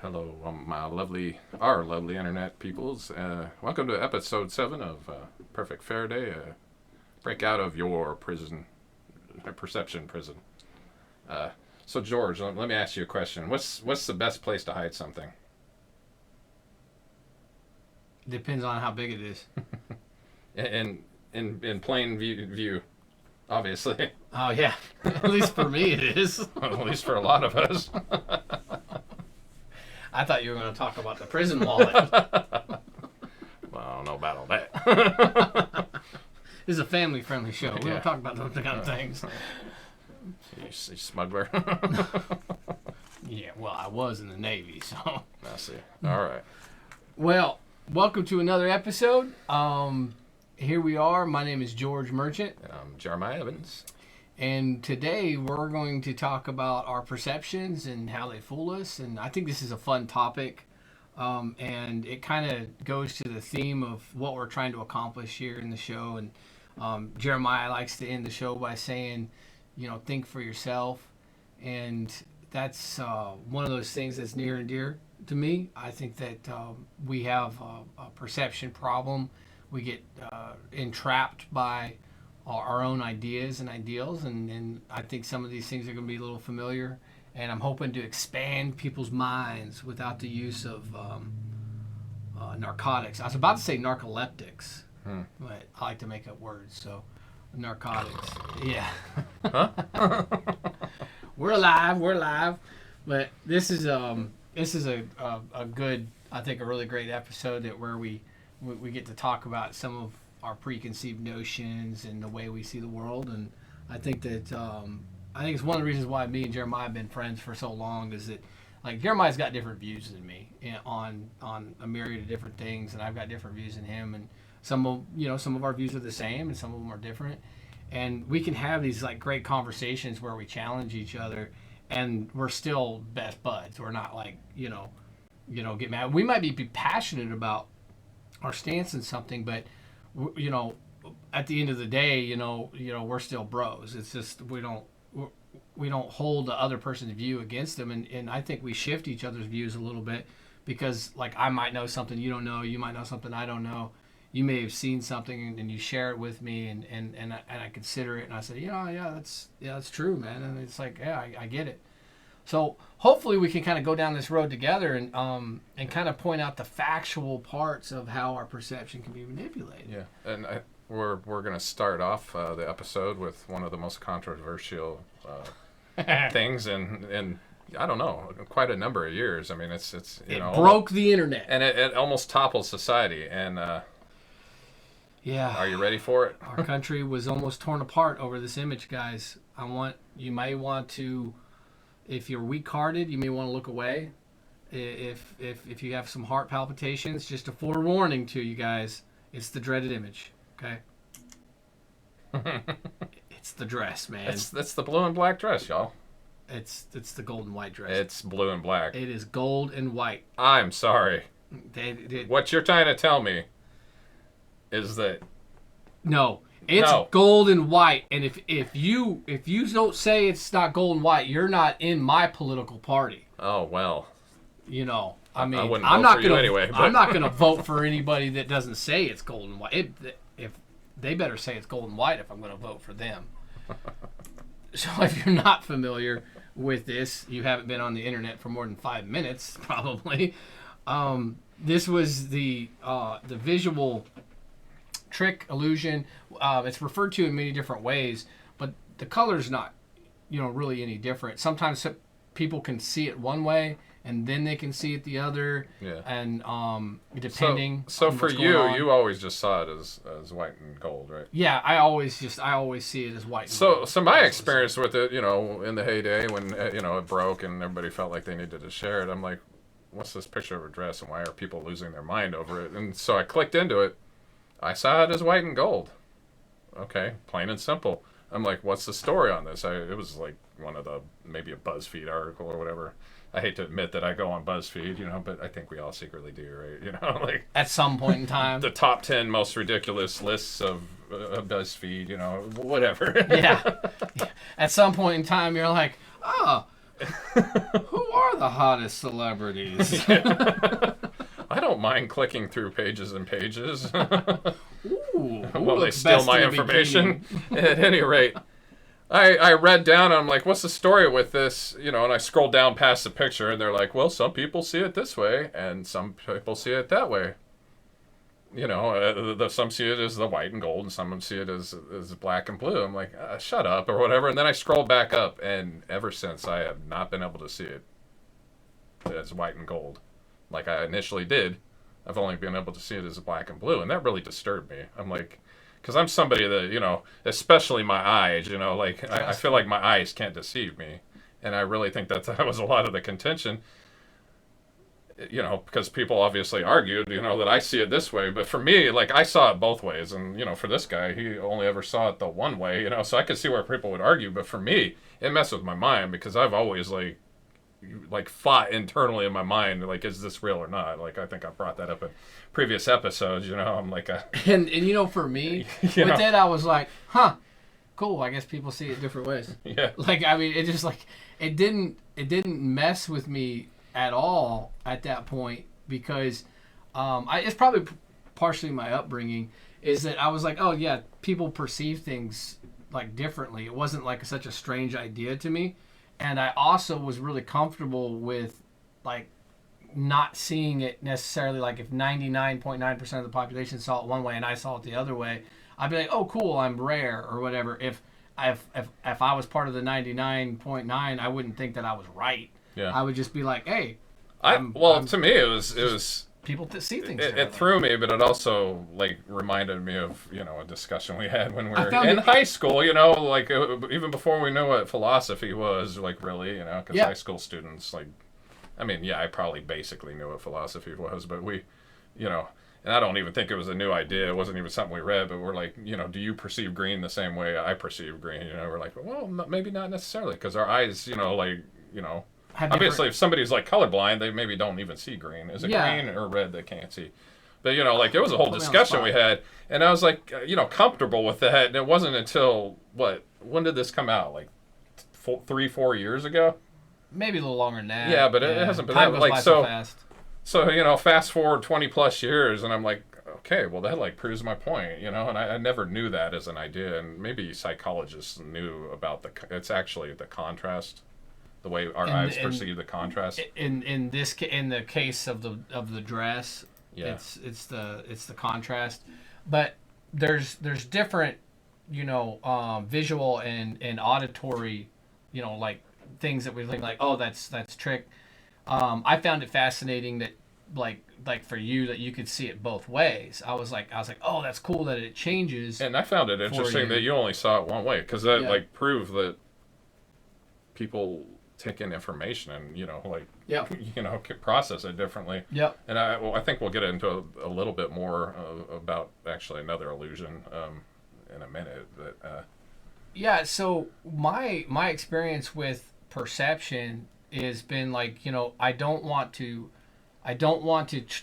Hello, our lovely internet peoples. Welcome to episode 7 of Perfect Fair Day. Break out of your perception prison. So George, let me ask you a question. What's the best place to hide something? Depends on how big it is. In plain view, obviously. Oh yeah, at least for me it is. At least for a lot of us. I thought you were going to talk about the prison wallet. Well, I don't know about all that. This is a family-friendly show. We don't talk about those kind of things. You smuggler. Yeah, well, I was in the Navy, so. I see. All right. Well, welcome to another episode. Here we are. My name is George Merchant. And I'm Jeremiah Evans. And today we're going to talk about our perceptions and how they fool us. And I think this is a fun topic. And it kind of goes to the theme of what we're trying to accomplish here in the show. And Jeremiah likes to end the show by saying, think for yourself. And that's one of those things that's near and dear to me. I think that we have a perception problem. We get entrapped by our own ideas and ideals, and I think some of these things are going to be a little familiar, and I'm hoping to expand people's minds without the use of narcotics. I was about to say narcoleptics, but I like to make up words, so narcotics. Yeah. Huh? We're alive. But this is a good, I think, a really great episode where we get to talk about some of our preconceived notions and the way we see the world. And I think that it's one of the reasons why me and Jeremiah have been friends for so long is that, like, Jeremiah's got different views than me on a myriad of different things, and I've got different views than him. And some of our views are the same, and some of them are different. And we can have these like great conversations where we challenge each other, and we're still best buds. We're not like get mad. We might be passionate about our stance in something, but at the end of the day, we're still bros. It's just we don't hold the other person's view against them, and I think we shift each other's views a little bit because, like, I might know something you don't know, you might know something I don't know, you may have seen something and you share it with me, and I consider it, and I say, that's true, man, and it's like, yeah, I get it. So hopefully we can kind of go down this road together and kind of point out the factual parts of how our perception can be manipulated. Yeah, and we're going to start off the episode with one of the most controversial things in I don't know, quite a number of years. I mean, it broke the internet, and it almost toppled society. And yeah, are you ready for it? Our country was almost torn apart over this image, guys. You may want to. If you're weak-hearted, you may want to look away. If you have some heart palpitations, just a forewarning to you guys, it's the dreaded image, okay? It's the dress, man. That's the blue and black dress, y'all. It's the gold and white dress. It's blue and black. It is gold and white. I'm sorry. What you're trying to tell me is that... No. It's gold and white, and if you don't say it's not gold and white, you're not in my political party. Oh well. I mean, I'm not gonna vote for anybody that doesn't say it's gold and white. If they better say it's gold and white if I'm gonna vote for them. So if you're not familiar with this, you haven't been on the internet for more than 5 minutes, probably. This was the visual trick, illusion. It's referred to in many different ways, but the color's not, really any different. Sometimes people can see it one way, and then they can see it the other. Yeah. And depending. So on for what's going on. you always just saw it as white and gold, right? Yeah, I always see it as white. And gold. So my experience with it, in the heyday when it broke and everybody felt like they needed to share it, I'm like, what's this picture of a dress, and why are people losing their mind over it? And so I clicked into it. I saw it as white and gold. Okay, plain and simple. I'm like, what's the story on this? It was like maybe a BuzzFeed article or whatever. I hate to admit that I go on BuzzFeed, but I think we all secretly do, right? Like at some point in time. The top 10 most ridiculous lists of BuzzFeed, whatever. Yeah. At some point in time, you're like, oh, who are are the hottest celebrities. I don't mind clicking through pages and pages. Ooh, Well, they steal my information. At any rate, I read down and I'm like, what's the story with this? You know, and I scrolled down past the picture and they're like, well, some people see it this way and some people see it that way. You know, some see it as the white and gold and some see it as black and blue. I'm like, shut up or whatever. And then I scrolled back up and ever since I have not been able to see it as white and gold like I initially did. I've only been able to see it as black and blue, and that really disturbed me. I'm like, because I'm somebody that, you know, especially my eyes, you know, like I feel like my eyes can't deceive me, and I really think that was a lot of the contention. You know, because people obviously argued, you know, that I see it this way, but for me, like I saw it both ways, and you know, for this guy, he only ever saw it the one way, you know, so I could see where people would argue, but for me, it messed with my mind because I've always like fought internally in my mind, like, is this real or not? Like, I think I brought that up in previous episodes, you know, I'm like and you know, for me, with it, I was like, huh, cool, I guess people see it different ways. Yeah. Like, I mean, it just, like, it didn't mess with me at all at that point because it's probably partially my upbringing, is that I was like, oh, yeah, people perceive things, like, differently. It wasn't, like, such a strange idea to me. And I also was really comfortable with, like, not seeing it necessarily. Like, if 99.9% of the population saw it one way and I saw it the other way, I'd be like, oh, cool, I'm rare or whatever. If I was part of the 99.9, I wouldn't think that I was right. Yeah. I would just be like, hey. To me, it was people see things. It threw me, but it also like reminded me of, you know, a discussion we had when we were in high school. You know, like even before we knew what philosophy was, like really, you know, because high school students, like, I mean, yeah, I probably basically knew what philosophy was, but we, you know, and I don't even think it was a new idea. It wasn't even something we read, but we're like, you know, do you perceive green the same way I perceive green? You know, we're like, well, maybe not necessarily, because our eyes, you know, like, you know. Obviously, if somebody's like colorblind, they maybe don't even see green. Is it green or red they can't see? But, you know, like, it was a whole discussion we had, and I was like, you know, comfortable with that. And it wasn't until, when did this come out? Like 3-4 years ago? Maybe a little longer than that. Yeah, but it hasn't been that like so fast. So, you know, fast forward 20 plus years, and I'm like, okay, well, that like proves my point, you know, and I never knew that as an idea, and maybe psychologists knew about it's actually the contrast. The way our eyes perceive the contrast. In the case of the dress, yeah. it's the contrast, but there's different, you know, visual and auditory, you know, like things that we think like, oh, that's trick. I found it fascinating that like for you that you could see it both ways. I was like, oh, that's cool that it changes. And I found it interesting that you only saw it one way, because that like proved that people take in information and, you know, like, you know, process it differently. Yep. And I think we'll get into a little bit more about actually another illusion in a minute. But yeah. So my experience with perception has been like, you know, I don't want to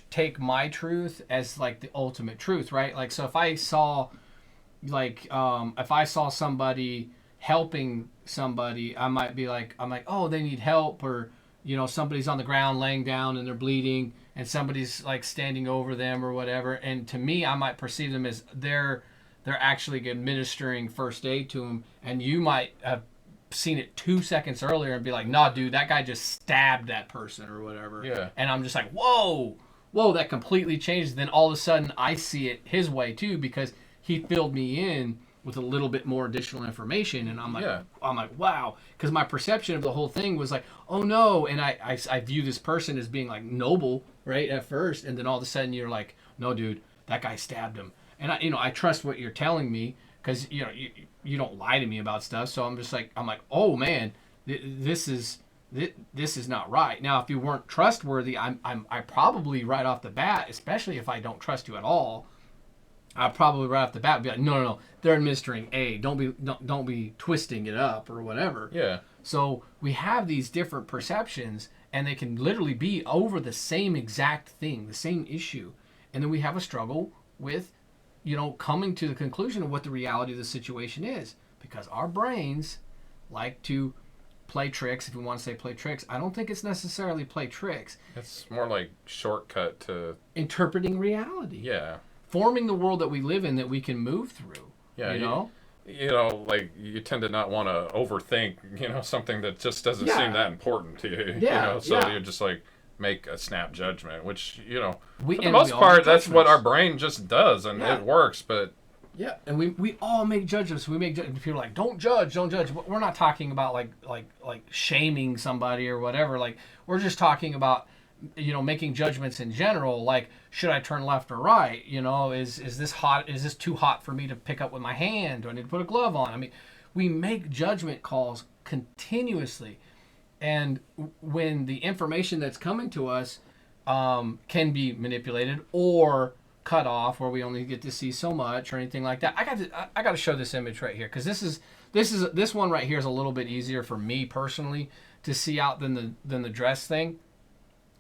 take my truth as like the ultimate truth, right? Like, so if I saw somebody helping somebody, I'm like, oh, they need help, or, you know, somebody's on the ground laying down and they're bleeding and somebody's like standing over them or whatever, and to me, I might perceive them as they're actually administering first aid to them, and you might have seen it 2 seconds earlier and be like, nah, dude, that guy just stabbed that person or whatever. Yeah. And I'm just like, whoa, that completely changes. Then all of a sudden I see it his way too, because he filled me in with a little bit more additional information, and I'm like, wow, because my perception of the whole thing was like, oh no, and I view this person as being like noble, right, at first, and then all of a sudden you're like, no, dude, that guy stabbed him, and I trust what you're telling me, because you know you don't lie to me about stuff, so I'm like, oh man, this is not right. Now, if you weren't trustworthy, I probably right off the bat, especially if I don't trust you at all, I'd probably right off the bat be like, no, they're administering A. Don't be twisting it up or whatever. Yeah. So we have these different perceptions, and they can literally be over the same exact thing, the same issue, and then we have a struggle with, you know, coming to the conclusion of what the reality of the situation is, because our brains like to play tricks, if we want to say play tricks. I don't think it's necessarily play tricks. It's more like shortcut to interpreting reality. Yeah. Forming the world that we live in that we can move through. Yeah. You know? Like you tend to not want to overthink, something that just doesn't seem that important to you. Yeah. So you just like make a snap judgment, which, for the most part, that's what our brain just does, and it works, but... Yeah, and we all make judgments. People are like, don't judge. We're not talking about like shaming somebody or whatever. Like, we're just talking about, making judgments in general. Like, should I turn left or right? Is this hot? Is this too hot for me to pick up with my hand? Do I need to put a glove on? I mean, we make judgment calls continuously. And when the information that's coming to us can be manipulated or cut off, where we only get to see so much or anything like that, I got to show this image right here, because this one right here is a little bit easier for me personally to see out than the dress thing,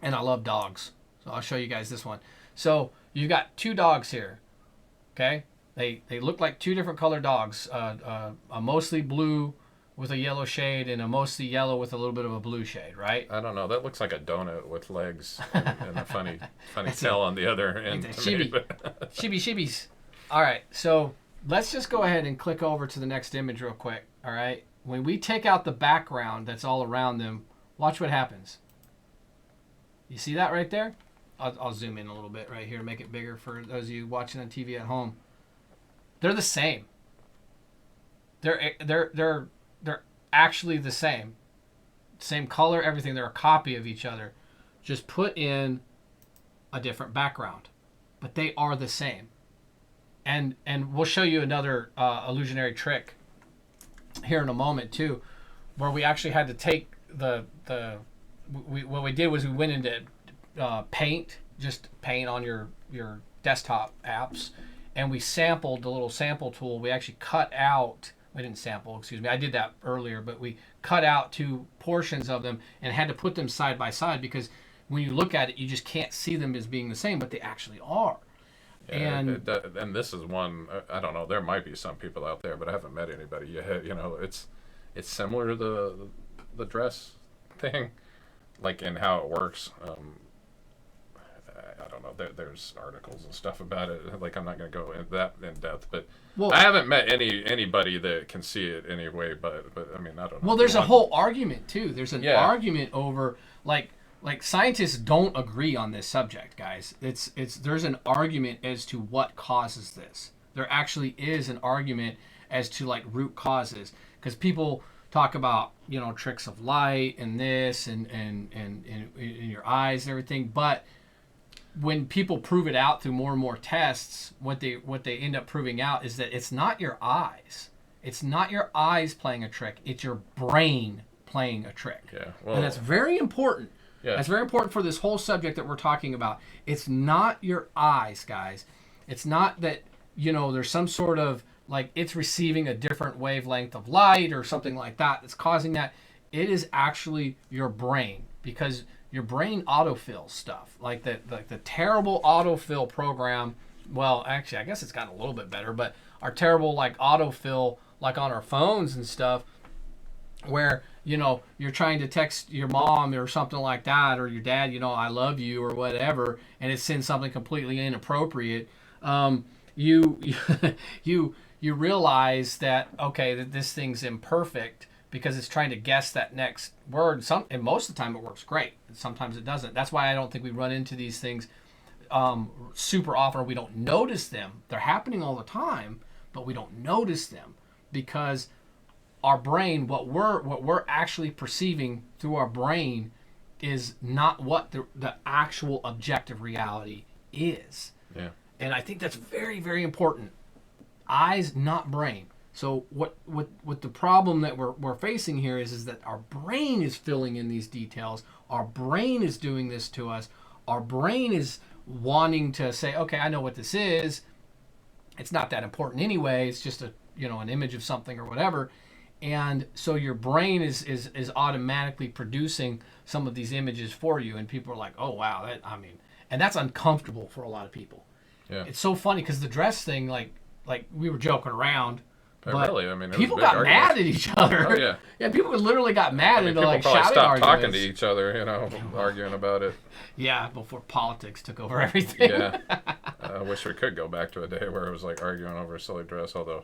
and I love dogs, so I'll show you guys this one. So you've got two dogs here, okay? They look like two different colored dogs, a mostly blue with a yellow shade and a mostly yellow with a little bit of a blue shade, right? I don't know. That looks like a donut with legs and a funny tail on the other end. Shibis. All right, so let's just go ahead and click over to the next image real quick, all right? When we take out the background that's all around them, watch what happens. You see that right there? I'll zoom in a little bit right here, make it bigger for those of you watching on TV at home. They're the same. They're actually the same color, everything. They're a copy of each other, just put in a different background, but they are the same. And we'll show you another illusionary trick here in a moment too, where we actually had to take what we did was we went into paint on your desktop apps, and we sampled the little sample tool. We actually cut out, we didn't sample, excuse me, I did that earlier, but we cut out two portions of them and had to put them side by side, because when you look at it, you just can't see them as being the same, but they actually are. Yeah, and this is one, I don't know, there might be some people out there, but I haven't met anybody yet. It's similar to the dress thing, like in how it works. I don't know. There's articles and stuff about it. Like, I'm not going to go that in depth, but I haven't met anybody that can see it anyway. But I mean, I don't know. Well, there's a whole argument too. There's an argument over like scientists don't agree on this subject, guys. There's an argument as to what causes this. There actually is an argument as to like root causes, because people talk about tricks of light and this and in your eyes and everything, but when people prove it out through more and more tests, what they end up proving out is that it's not your eyes. It's not your eyes playing a trick. It's your brain playing a trick. Yeah, well, and that's very important. Yeah. That's very important for this whole subject that we're talking about. It's not your eyes, guys. It's not that, there's some sort of, like, it's receiving a different wavelength of light or something like that that's causing that. It is actually your brain, because your brain autofills stuff, like the terrible autofill program. Well, actually, I guess it's gotten a little bit better, but our terrible like autofill, like on our phones and stuff, where you're trying to text your mom or something like that, or your dad, I love you or whatever, and it sends something completely inappropriate. You realize that, okay, that this thing's imperfect, because it's trying to guess that next word. And most of the time it works great. Sometimes it doesn't. That's why I don't think we run into these things super often, or we don't notice them. They're happening all the time, but we don't notice them, because our brain, what we're actually perceiving through our brain, is not what the actual objective reality is. Yeah. And I think that's very, very important. Eyes, not brain. So what the problem that we're facing here is that our brain is filling in these details. Our brain is doing this to us. Our brain is wanting to say, okay, I know what this is. It's not that important anyway. It's just an image of something or whatever. And so your brain is automatically producing some of these images for you, and people are like, oh wow, and that's uncomfortable for a lot of people. Yeah. It's so funny, because the dress thing, like we were joking around, But really, I mean, it people was a big got argument. mad at each other. Oh, yeah. Yeah, people literally got mad I mean, into people like probably shouting stopped arguments. talking to each other, arguing about it. Yeah, before politics took over everything. Yeah. I wish we could go back to a day where it was like arguing over a silly dress, although.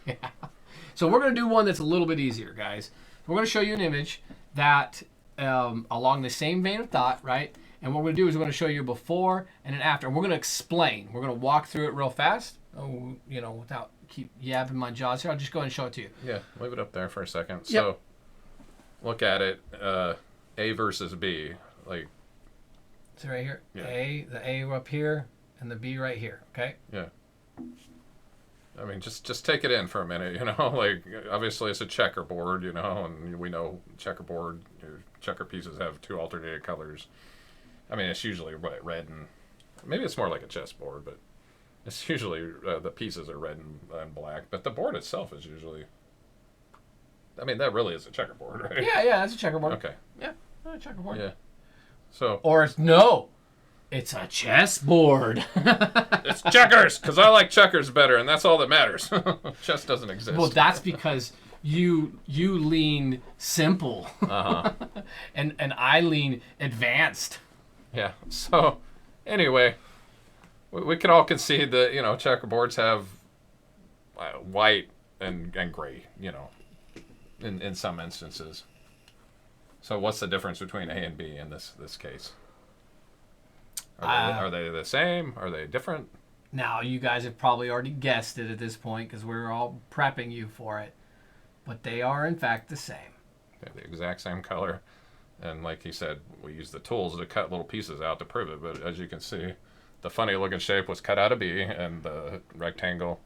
Yeah. So we're going to do one that's a little bit easier, guys. We're going to show you an image that, along the same vein of thought, right? And what we're going to do is we're going to show you before and an after. And we're going to explain. We're going to walk through it real fast, without keep yabbing my jaws here. I'll just go ahead and show it to you. Yeah, leave it up there for a second. Yep. So, look at it. A versus B. Like. So right here, Yeah. the A up here, and the B right here, okay? Yeah. I mean, just take it in for a minute, like, obviously it's a checkerboard, and we know checkerboard, checker pieces have two alternating colors. I mean, it's usually red and, maybe it's more like a chessboard, but it's usually, the pieces are red and black, but the board itself is usually, I mean, that really is a checkerboard, right? Yeah, that's a checkerboard. Okay. Yeah, a checkerboard. Yeah. So. Or it's a chessboard. It's checkers, because I like checkers better, and that's all that matters. Chess doesn't exist. Well, that's because you lean simple, and I lean advanced. Yeah. So, anyway, we can all concede that checkerboards have white and gray, in some instances. So, what's the difference between A and B in this case? Are they the same? Are they different? Now, you guys have probably already guessed it at this point because we're all prepping you for it. But they are, in fact, the same. They're the exact same color. And like he said, we use the tools to cut little pieces out to prove it. But as you can see, the funny-looking shape was cut out of B, and the rectangle...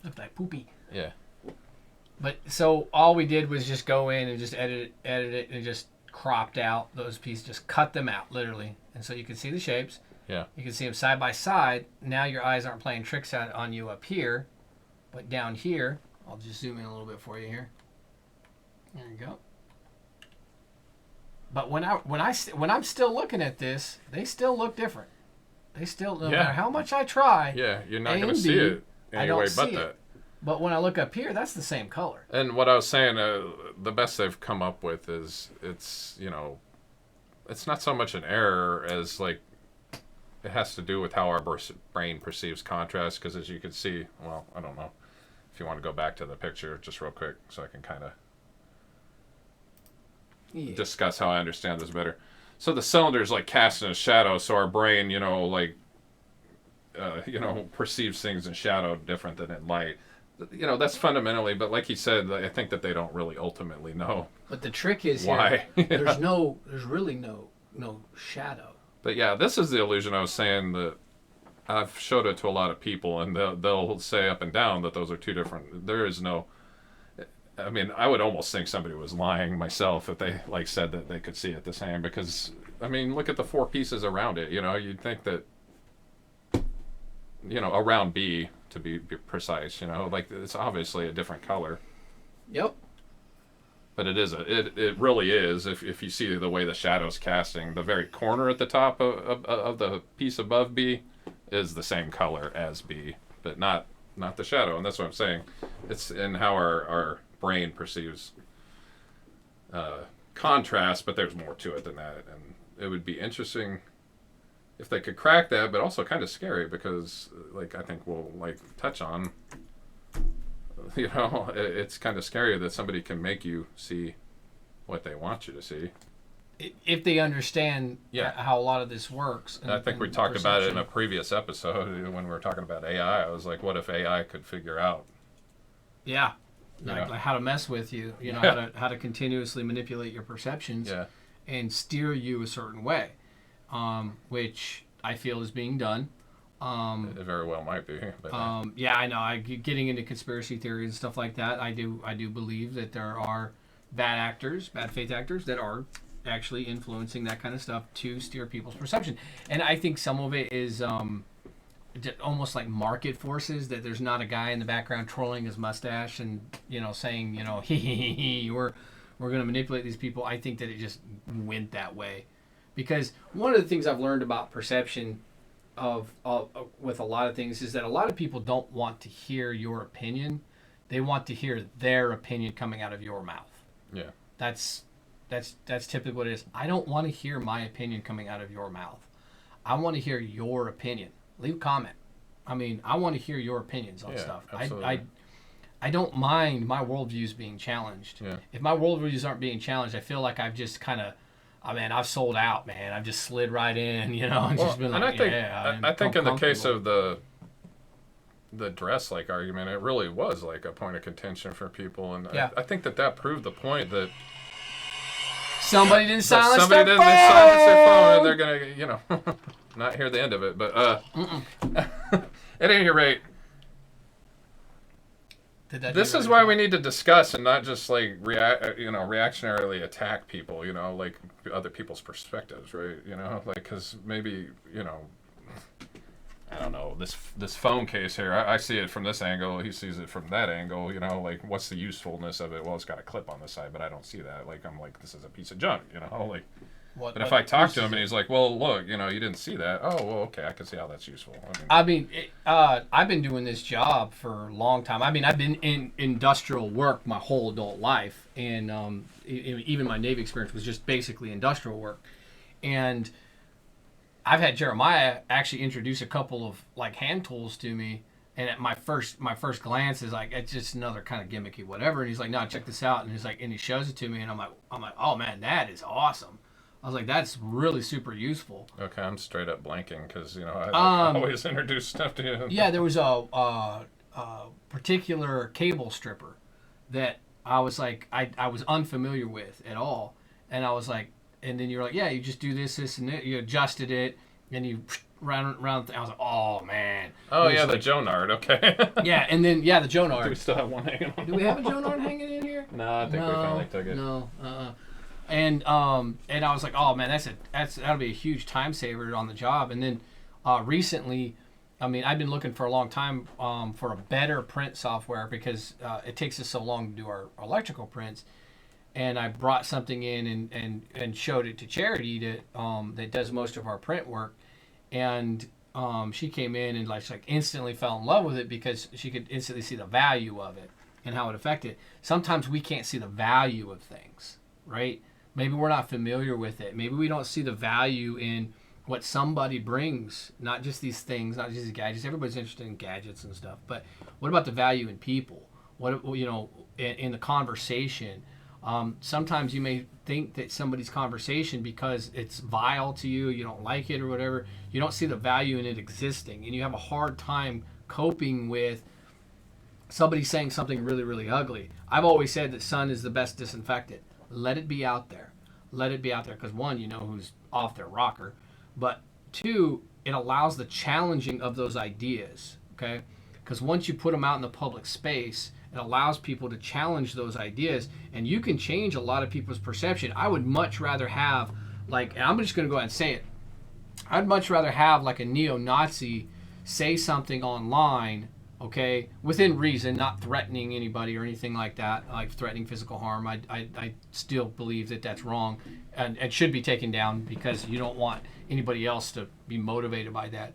Looked like poopy. Yeah. But so all we did was just go in and just edit it, and just cropped out those pieces, just cut them out, literally. And so you can see the shapes. Yeah. You can see them side by side. Now your eyes aren't playing tricks on you up here, but down here, I'll just zoom in a little bit for you here. There you go. But when I'm still looking at this, they still look different. They still, no matter how much I try. Yeah, you're not going to see it any way but that. But when I look up here, that's the same color. And what I was saying, the best they've come up with is it's not so much an error as like it has to do with how our brain perceives contrast. Because as you can see, well, I don't know if you want to go back to the picture just real quick so I can kind of discuss how I understand this better. So the cylinder's like casting a shadow, so our brain, perceives things in shadow different than in light. That's fundamentally, but like he said, I think that they don't really ultimately know. But the trick is why. Here, there's really no shadow. But yeah, this is the illusion I was saying that I've showed it to a lot of people, and they'll say up and down that those are two different. There is no. I mean, I would almost think somebody was lying myself if they said that they could see it the same, because I mean, look at the four pieces around it. You'd think that around B, to be precise, it's obviously a different color. Yep. But it really is, if you see the way the shadow's casting, the very corner at the top of the piece above B is the same color as B, but not the shadow. And that's what I'm saying. It's in how our brain perceives contrast, but there's more to it than that. And it would be interesting if they could crack that, but also kind of scary because, I think we'll touch on, it's kind of scary that somebody can make you see what they want you to see. If they understand how a lot of this works. And I think we talked about it in a previous episode when we were talking about AI. I was like, what if AI could figure out? Yeah. Like how to mess with you, how to continuously manipulate your perceptions and steer you a certain way. Which I feel is being done. It very well might be. But yeah, I know. Getting into conspiracy theories and stuff like that, I do believe that there are bad faith actors that are actually influencing that kind of stuff to steer people's perception. And I think some of it is almost like market forces, that there's not a guy in the background twirling his mustache and saying we're going to manipulate these people. I think that it just went that way. Because one of the things I've learned about perception of with a lot of things is that a lot of people don't want to hear your opinion. They want to hear their opinion coming out of your mouth. Yeah. That's typically what it is. I don't want to hear my opinion coming out of your mouth. I want to hear your opinion. Leave a comment. I mean, I want to hear your opinions on stuff. Absolutely. I don't mind my worldviews being challenged. Yeah. If my worldviews aren't being challenged, I feel like I've just kind of, I've sold out, man. I've just slid right in, and just been like, I think in the case of the dress like argument, it really was like a point of contention for people, and I think that proved the point that somebody didn't silence their phone, and they're gonna not hear the end of it. But at any rate, this is why we need to discuss and not just like reactionarily attack people, like other people's perspectives, right? Like, because maybe, I don't know, this phone case here, I see it from this angle, he sees it from that angle, like, what's the usefulness of it? Well, it's got a clip on the side, but I don't see that. Like, I'm like, this is a piece of junk, like. But if I talk to him and he's like, well, look, you didn't see that. Oh, well, okay, I can see how that's useful. I've been doing this job for a long time. I've been in industrial work my whole adult life. And even my Navy experience was just basically industrial work. And I've had Jeremiah actually introduce a couple of, like, hand tools to me. And at my first glance is like, it's just another kind of gimmicky whatever. And he's like, no, check this out. And he's like, and he shows it to me. And I'm like, oh, man, that is awesome. I was like, that's really super useful. Okay, I'm straight up blanking because, I always introduce stuff to you. Yeah, there was a particular cable stripper that I was like, I was unfamiliar with at all. And I was like, and then you're like, yeah, you just do this, and that. You adjusted it, and you round. I was like, oh, man. Oh, yeah, the Jonard, okay. Yeah, and then, the Jonard. Do we still have one hanging on? Do we have a Jonard hanging in here? No, I think we finally took it. No, And I was like, oh man, that'll be a huge time saver on the job. And then recently, I've been looking for a long time for a better print software because it takes us so long to do our electrical prints. And I brought something in and showed it to Charity that does most of our print work. And she came in and like instantly fell in love with it because she could instantly see the value of it and how it affected. Sometimes we can't see the value of things, right? Maybe we're not familiar with it. Maybe we don't see the value in what somebody brings, not just these things, not just these gadgets. Everybody's interested in gadgets and stuff. But what about the value in people? What, in the conversation? Sometimes you may think that somebody's conversation, because it's vile to you, you don't like it or whatever, you don't see the value in it existing. And you have a hard time coping with somebody saying something really, really ugly. I've always said that sun is the best disinfectant. Let it be out there. Let it be out there because, one, you know who's off their rocker. But, two, it allows the challenging of those ideas, okay? Because once you put them out in the public space, it allows people to challenge those ideas, and you can change a lot of people's perception. I would much rather have, like, and I'm just going to go ahead and say it, I'd much rather have, like, a neo-Nazi say something online, okay, within reason, not threatening anybody or anything like that, like threatening physical harm. I still believe that that's wrong and it should be taken down because you don't want anybody else to be motivated by that.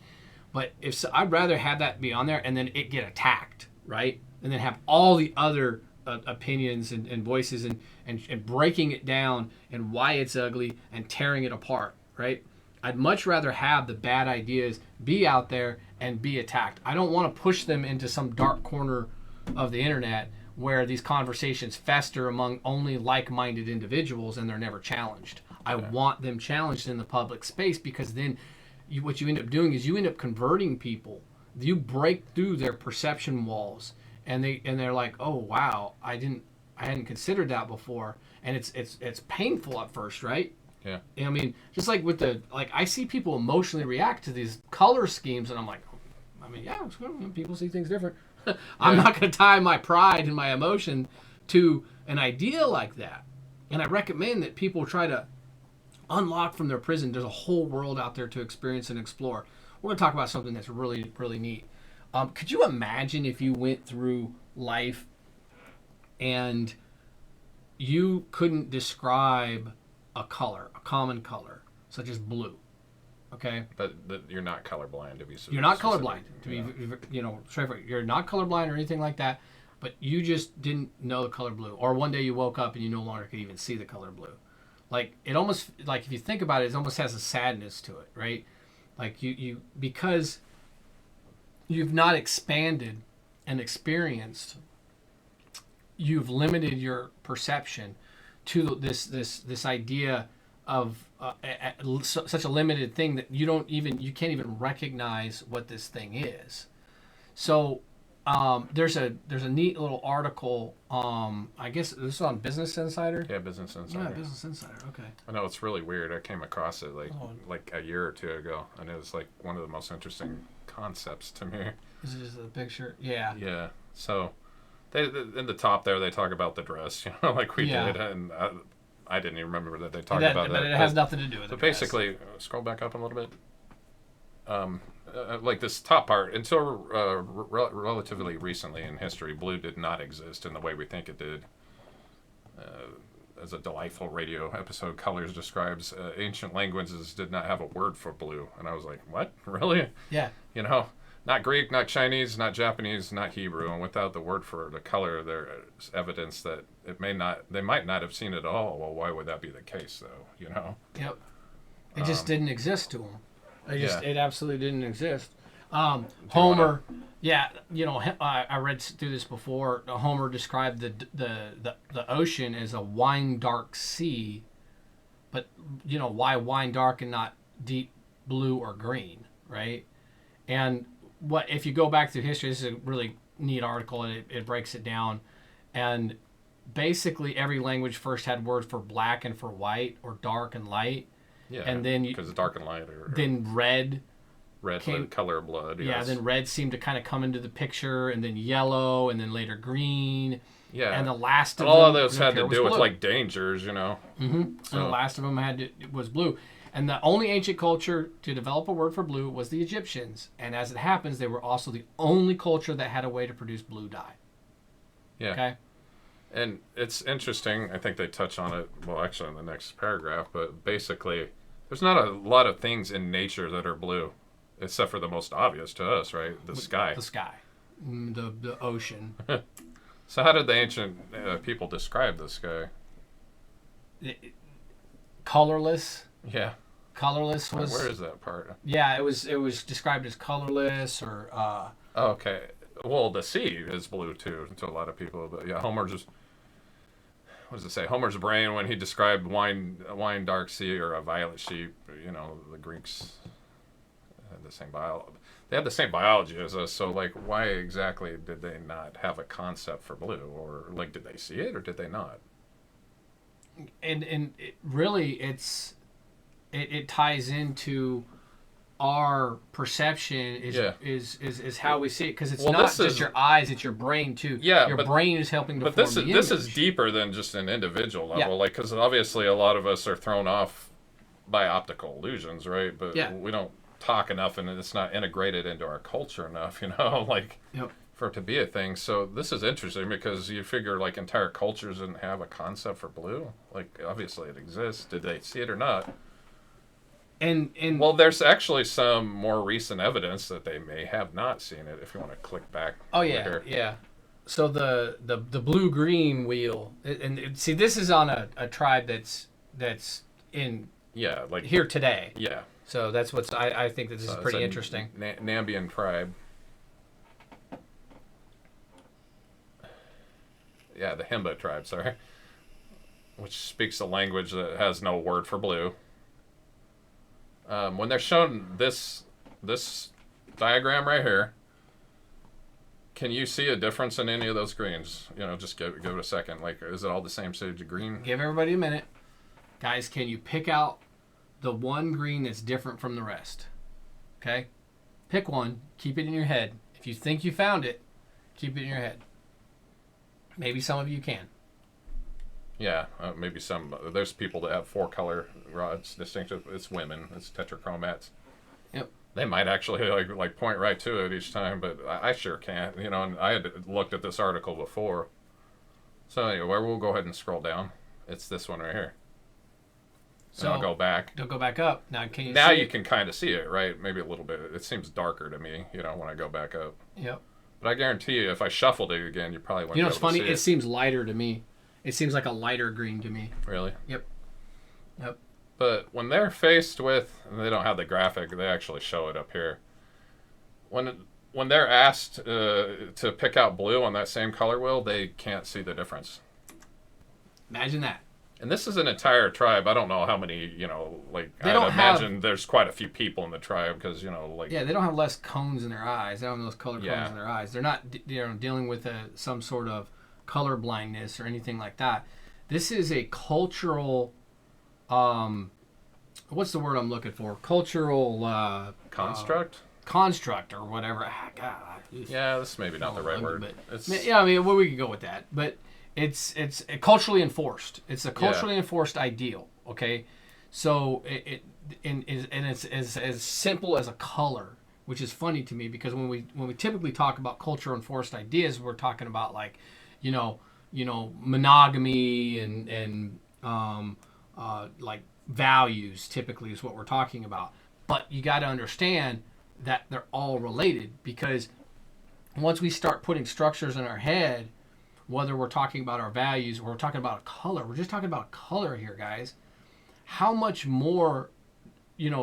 But I'd rather have that be on there and then it get attacked, right? And then have all the other opinions and voices and breaking it down and why it's ugly and tearing it apart, right? I'd much rather have the bad ideas be out there and be attacked. I don't want to push them into some dark corner of the internet where these conversations fester among only like-minded individuals and they're never challenged. I want them challenged in the public space because then what you end up doing is you end up converting people. You break through their perception walls and they're like, oh wow, I hadn't considered that before, and it's painful at first, right? Yeah. I mean, just like with I see people emotionally react to these color schemes, and I'm like, people see things different. I'm not going to tie my pride and my emotion to an idea like that. And I recommend that people try to unlock from their prison. There's a whole world out there to experience and explore. We're going to talk about something that's really, really neat. Could you imagine if you went through life and you couldn't describe a color, a common color, such as blue, okay? But you're not colorblind to be specific. You're not colorblind to be, straightforward. You're not colorblind or anything like that. but you just didn't know the color blue, or one day you woke up and you no longer could even see the color blue. Like it almost, like if you think about it, it almost has a sadness to it, right? Like you because you've not expanded and experienced, you've limited your perception to this idea of such a limited thing that you can't even recognize what this thing is. So there's a neat little article. I guess this is on Business Insider. Yeah, Business Insider. Yeah, Business Insider. Okay. I know it's really weird. I came across it like a year or two ago, and it was like one of the most interesting concepts to me. Is it just a picture? Yeah. Yeah. So, they in the top there they talk about the dress, like we did, and I didn't even remember that they talked about that. But it has nothing to do with it. So basically, scroll back up a little bit. Like this top part, until relatively recently in history, blue did not exist in the way we think it did. As a delightful radio episode, Colors describes, ancient languages did not have a word for blue. And I was like, what? Really? Yeah. Not Greek, not Chinese, not Japanese, not Hebrew. And without the word for the color, there's evidence that they might not have seen it at all. Well, why would that be the case, though? Yep. It just didn't exist to them. It absolutely didn't exist. Homer, I read through this before. Homer described the ocean as a wine dark sea, but why wine dark and not deep blue or green, right? And what if you go back through history? This is a really neat article, and it breaks it down. And basically, every language first had words for black and for white, or dark and light. Yeah, and then because dark and light, then red came, color of blood. Yeah, yes. Then red seemed to kind of come into the picture, and then yellow, and then later green. Yeah, and the last of all them, of those had to do with blue. like dangers, Mm-hmm. So. And the last of them was blue. And the only ancient culture to develop a word for blue was the Egyptians. And as it happens, they were also the only culture that had a way to produce blue dye. Yeah. Okay. And it's interesting. I think they touch on it, well, actually in the next paragraph, but basically there's not a lot of things in nature that are blue, except for the most obvious to us, right? The sky. The sky. The ocean. So how did the ancient people describe the sky? Colorless. Yeah. Colorless was. Where is that part? Yeah, it was described as colorless or. Oh, okay. Well, the sea is blue too to a lot of people, but yeah, Homer just. What does it say? Homer's brain when he described wine dark sea or a violet sheep. The Greeks had the same They had the same biology as us. So like, why exactly did they not have a concept for blue, or like, did they see it or did they not? And it really it ties into our perception is how we see it, because it's not just your eyes, it's your brain too. Yeah, your brain is helping to form the image. This is deeper than just an individual level, like, because obviously a lot of us are thrown off by optical illusions, right? But we don't talk enough, and it's not integrated into our culture enough, like for it to be a thing. So this is interesting because you figure like entire cultures didn't have a concept for blue. Like obviously it exists. Did they see it or not? And well, there's actually some more recent evidence that they may have not seen it. If you want to click back. Oh yeah, yeah. So the blue-green wheel, and see, this is on a tribe that's in like here today. Yeah. So that's what's I think that this is pretty interesting. Nambian tribe. Yeah, the Himba tribe. Sorry, which speaks a language that has no word for blue. When they're shown this diagram right here, can you see a difference in any of those greens? Just give it a second. Like, is it all the same shade of green? Give everybody a minute. Guys, can you pick out the one green that's different from the rest? Okay? Pick one. Keep it in your head. If you think you found it, keep it in your head. Maybe some of you can. Yeah, maybe some. There's people that have 4-color rods distinctive. It's women. It's tetrachromats. Yep. They might actually like point right to it each time, but I sure can't. And I had looked at this article before. So anyway, we'll go ahead and scroll down. It's this one right here. So I'll go back. Don't go back up. Now can you? Now you can kind of see it, right? Maybe a little bit. It seems darker to me, when I go back up. Yep. But I guarantee you, if I shuffled it again, you probably wouldn't You know be what's able to funny? see It seems lighter to me. It seems like a lighter green to me. Really? Yep. Yep. But when they're faced with, and they don't have the graphic, they actually show it up here. When they're asked to pick out blue on that same color wheel, they can't see the difference. Imagine that. And this is an entire tribe. I don't know how many, like, They I'd don't imagine there's quite a few people in the tribe because, like... Yeah, they don't have less cones in their eyes. They don't have those color cones Yeah. in their eyes. They're not dealing with some sort of color blindness or anything like that. This is a cultural, what's the word I'm looking for? Cultural... Construct? Construct or whatever. God, Yeah, this is maybe not the right word. But, yeah, I mean, well, we could go with that. But it's culturally enforced. It's a culturally enforced ideal. Okay, so it's as simple as a color, which is funny to me because when we typically talk about culture enforced ideas, we're talking about like, monogamy and like values typically is what we're talking about. But you got to understand that they're all related because once we start putting structures in our head, whether we're talking about our values or we're talking about a color, we're just talking about a color here, guys. How much more,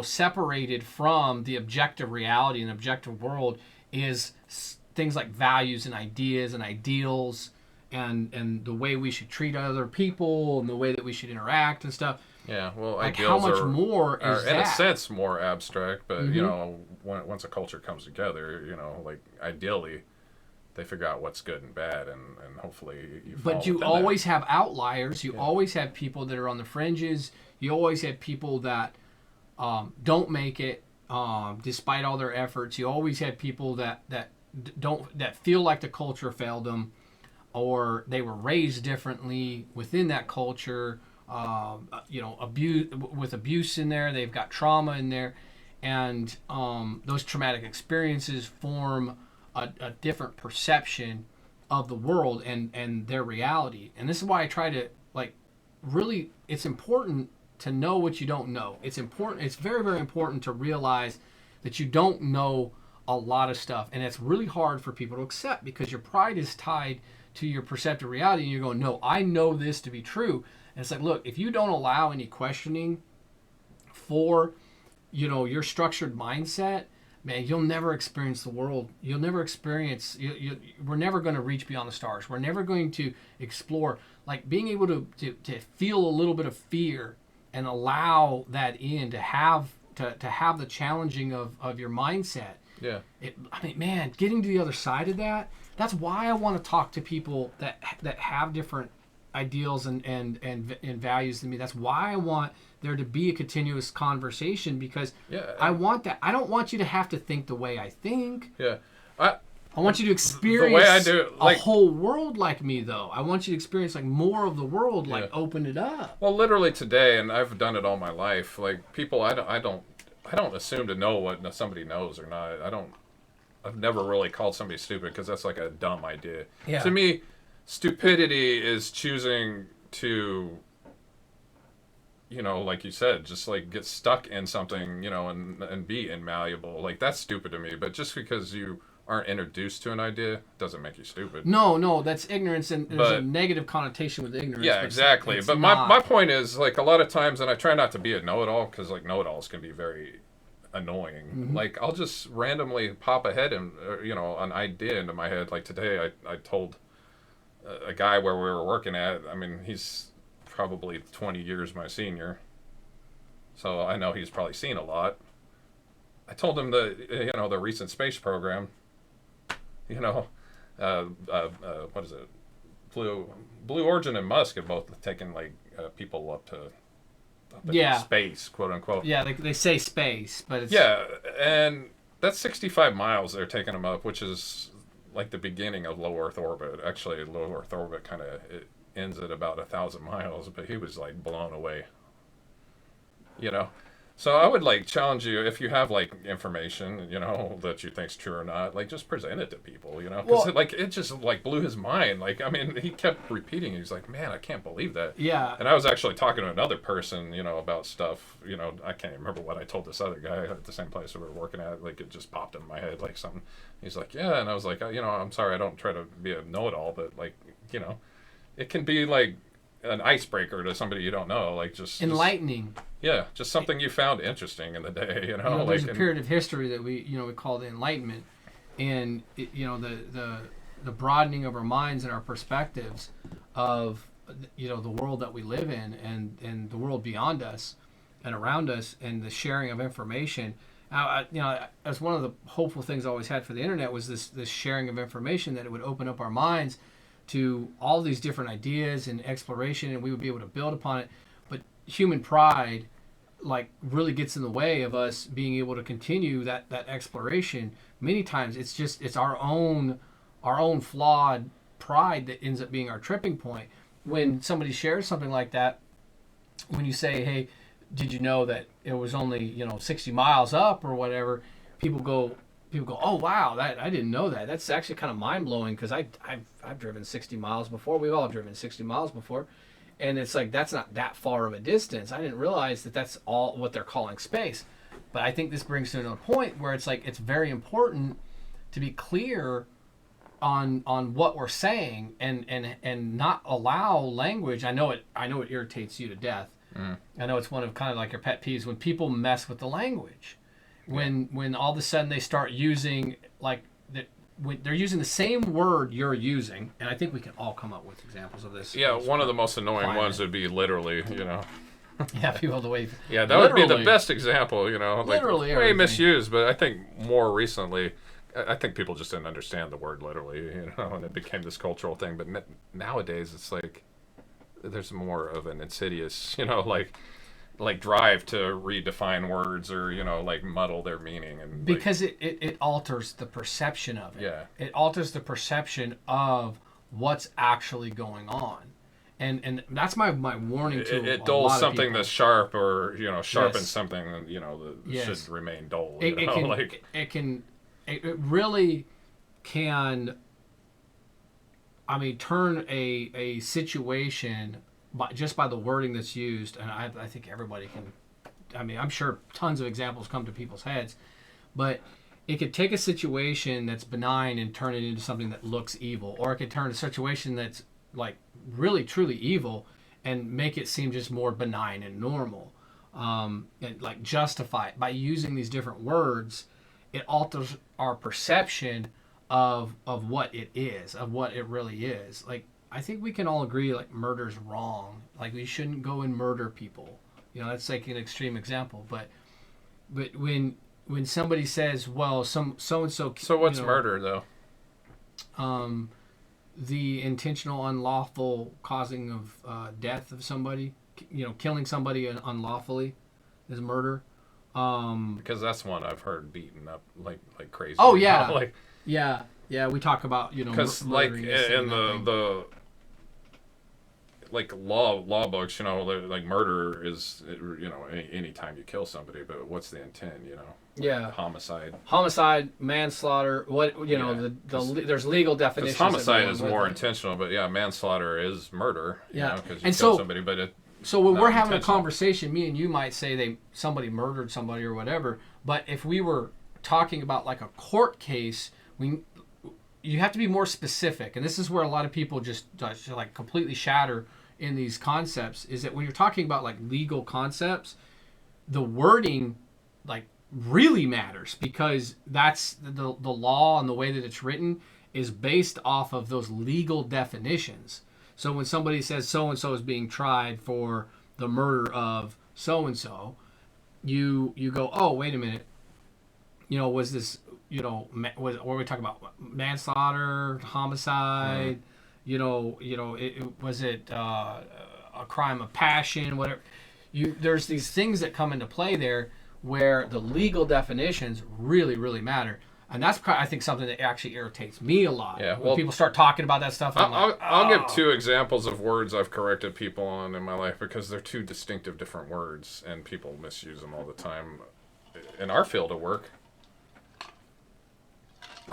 separated from the objective reality and objective world is things like values and ideas and ideals and the way we should treat other people and the way that we should interact and stuff. Yeah, well, Like ideals how much are, more is are in that? a sense more abstract, but once a culture comes together, like ideally, they figure out what's good and bad, and hopefully you. But you always have outliers. You always have people that are on the fringes. You always have people that don't make it despite all their efforts. You always have people that feel like the culture failed them, or they were raised differently within that culture. Abuse in there. They've got trauma in there, and those traumatic experiences form a different perception of the world and their reality. And this is why I try to really. It's important to know what you don't know. It's important. It's very, very important to realize that you don't know a lot of stuff, and it's really hard for people to accept because your pride is tied to your perceptive reality, and you're going, no, I know this to be true. And it's like, look, if you don't allow any questioning for, your structured mindset, man, you'll never experience the world. You'll never experience, we're never going to reach beyond the stars. We're never going to explore, like being able to feel a little bit of fear and allow that in to have the challenging of your mindset. Yeah. Man, getting to the other side of that, that's why I want to talk to people that have different ideals and values than me. That's why I want there to be a continuous conversation because I want that. I don't want you to have to think the way I think. Yeah. I want you to experience the way I do, a whole world like me, though. I want you to experience more of the world, open it up. Well, literally today, and I've done it all my life. Like people, I don't assume to know what somebody knows or not. I've never really called somebody stupid because that's like a dumb idea. Yeah. To me, stupidity is choosing to, like you said, just get stuck in something, and be inmalleable. Like that's stupid to me. But just because you aren't introduced to an idea doesn't make you stupid. No, that's ignorance, and there's a negative connotation with ignorance. Yeah, exactly. But my point is, a lot of times, and I try not to be a know-it-all because know-it-alls can be very annoying. Mm-hmm. I'll just randomly pop ahead and an idea into my head. Like today, I told a guy where we were working at. I mean, he's probably 20 years my senior, so I know he's probably seen a lot. I told him the recent space program. What is it? Blue Origin and Musk have both taken people up into space, quote unquote. Yeah, they say space, but it's and that's 65 miles they're taking them up, which is the beginning of low Earth orbit. Actually, low Earth orbit kind of ends at about 1,000 miles, but he was blown away. So I would like challenge you if you have like information, that you think's true or not, like just present it to people, because Well, it just like blew his mind. Like I mean, he kept repeating. He's like, man, I can't believe that. yeah, And I was actually talking to another person, about stuff. I can't even remember what I told this other guy at the same place we were working at. Like it just popped in my head, like something. He's like, yeah, and I was like, I'm sorry, I don't try to be a know-it-all, but like, it can be like an icebreaker to somebody you don't know, like enlightening. yeah, just something you found interesting in the day, There's like a period of history that we call the Enlightenment, and the broadening of our minds and our perspectives of the world that we live in and the world beyond us and around us, and the sharing of information. As one of the hopeful things I always had for the internet was this sharing of information, that it would open up our minds to all these different ideas and exploration, and we would be able to build upon it. But human pride like really gets in the way of us being able to continue that exploration. Many times it's our own flawed pride that ends up being our tripping point. When somebody shares something like that, when you say, hey, did you know that it was only 60 miles up or whatever, people go, oh wow, that I didn't know that. That's actually kind of mind blowing, because I've driven 60 miles before. We've all driven 60 miles before, and it's like that's not that far of a distance. I didn't realize that that's all what they're calling space. But I think this brings to another point where it's like it's very important to be clear on what we're saying, and not allow language. I know it irritates you to death. I know it's one of kind of like your pet peeves when people mess with the language. When all of a sudden they start using when they're using the same word you're using, and I think we can all come up with examples of this. yeah, one of the most annoying ones would be literally, Yeah, people the way. Yeah, that would be the best example, like Literally way everything. misused. But I think more recently, I think people just didn't understand the word literally, and it became this cultural thing. But nowadays, it's like there's more of an insidious, like drive to redefine words, or like muddle their meaning, and Because it alters the perception of it. Yeah. It alters the perception of what's actually going on. And that's my warning to it a dulls lot of something people. that's sharp, or sharpens Yes. something that Yes. should remain dull. It really can, I mean, turn a situation just by the wording that's used. And I think everybody can, I mean, I'm sure tons of examples come to people's heads, but it could take a situation that's benign and turn it into something that looks evil, or it could turn a situation that's like really truly evil and make it seem just more benign and normal, and like justify it by using these different words. It alters our perception of what it is, of what it really is. Like I think we can all agree like murder's wrong. Like we shouldn't go and murder people. That's like an extreme example, but when somebody says, well, so and so. So what's murder though? The intentional unlawful causing of death of somebody, killing somebody unlawfully is murder. Because that's one I've heard beaten up like crazy. Oh yeah, like yeah. We talk about because like in the like law books, like murder is any time you kill somebody, but what's the intent? Yeah. Homicide, manslaughter. What there's legal definitions. Homicide is more intentional, but yeah, manslaughter is murder. Yeah, because you killed somebody, but so when we're having a conversation, me and you might say somebody murdered somebody or whatever. But if we were talking about like a court case, you have to be more specific, and this is where a lot of people just like completely shatter in these concepts. Is that when you're talking about like legal concepts, the wording like really matters, because that's the law, and the way that it's written is based off of those legal definitions. So when somebody says so and so is being tried for the murder of so and so, you go, oh wait a minute, was this what are we talking about? Manslaughter, homicide, was it a crime of passion, whatever. There's these things that come into play there where the legal definitions really, really matter. And that's, I think, something that actually irritates me a lot. Yeah, when people start talking about that stuff. I'll give 2 examples of words I've corrected people on in my life because they're 2 distinctive different words, and people misuse them all the time in our field of work.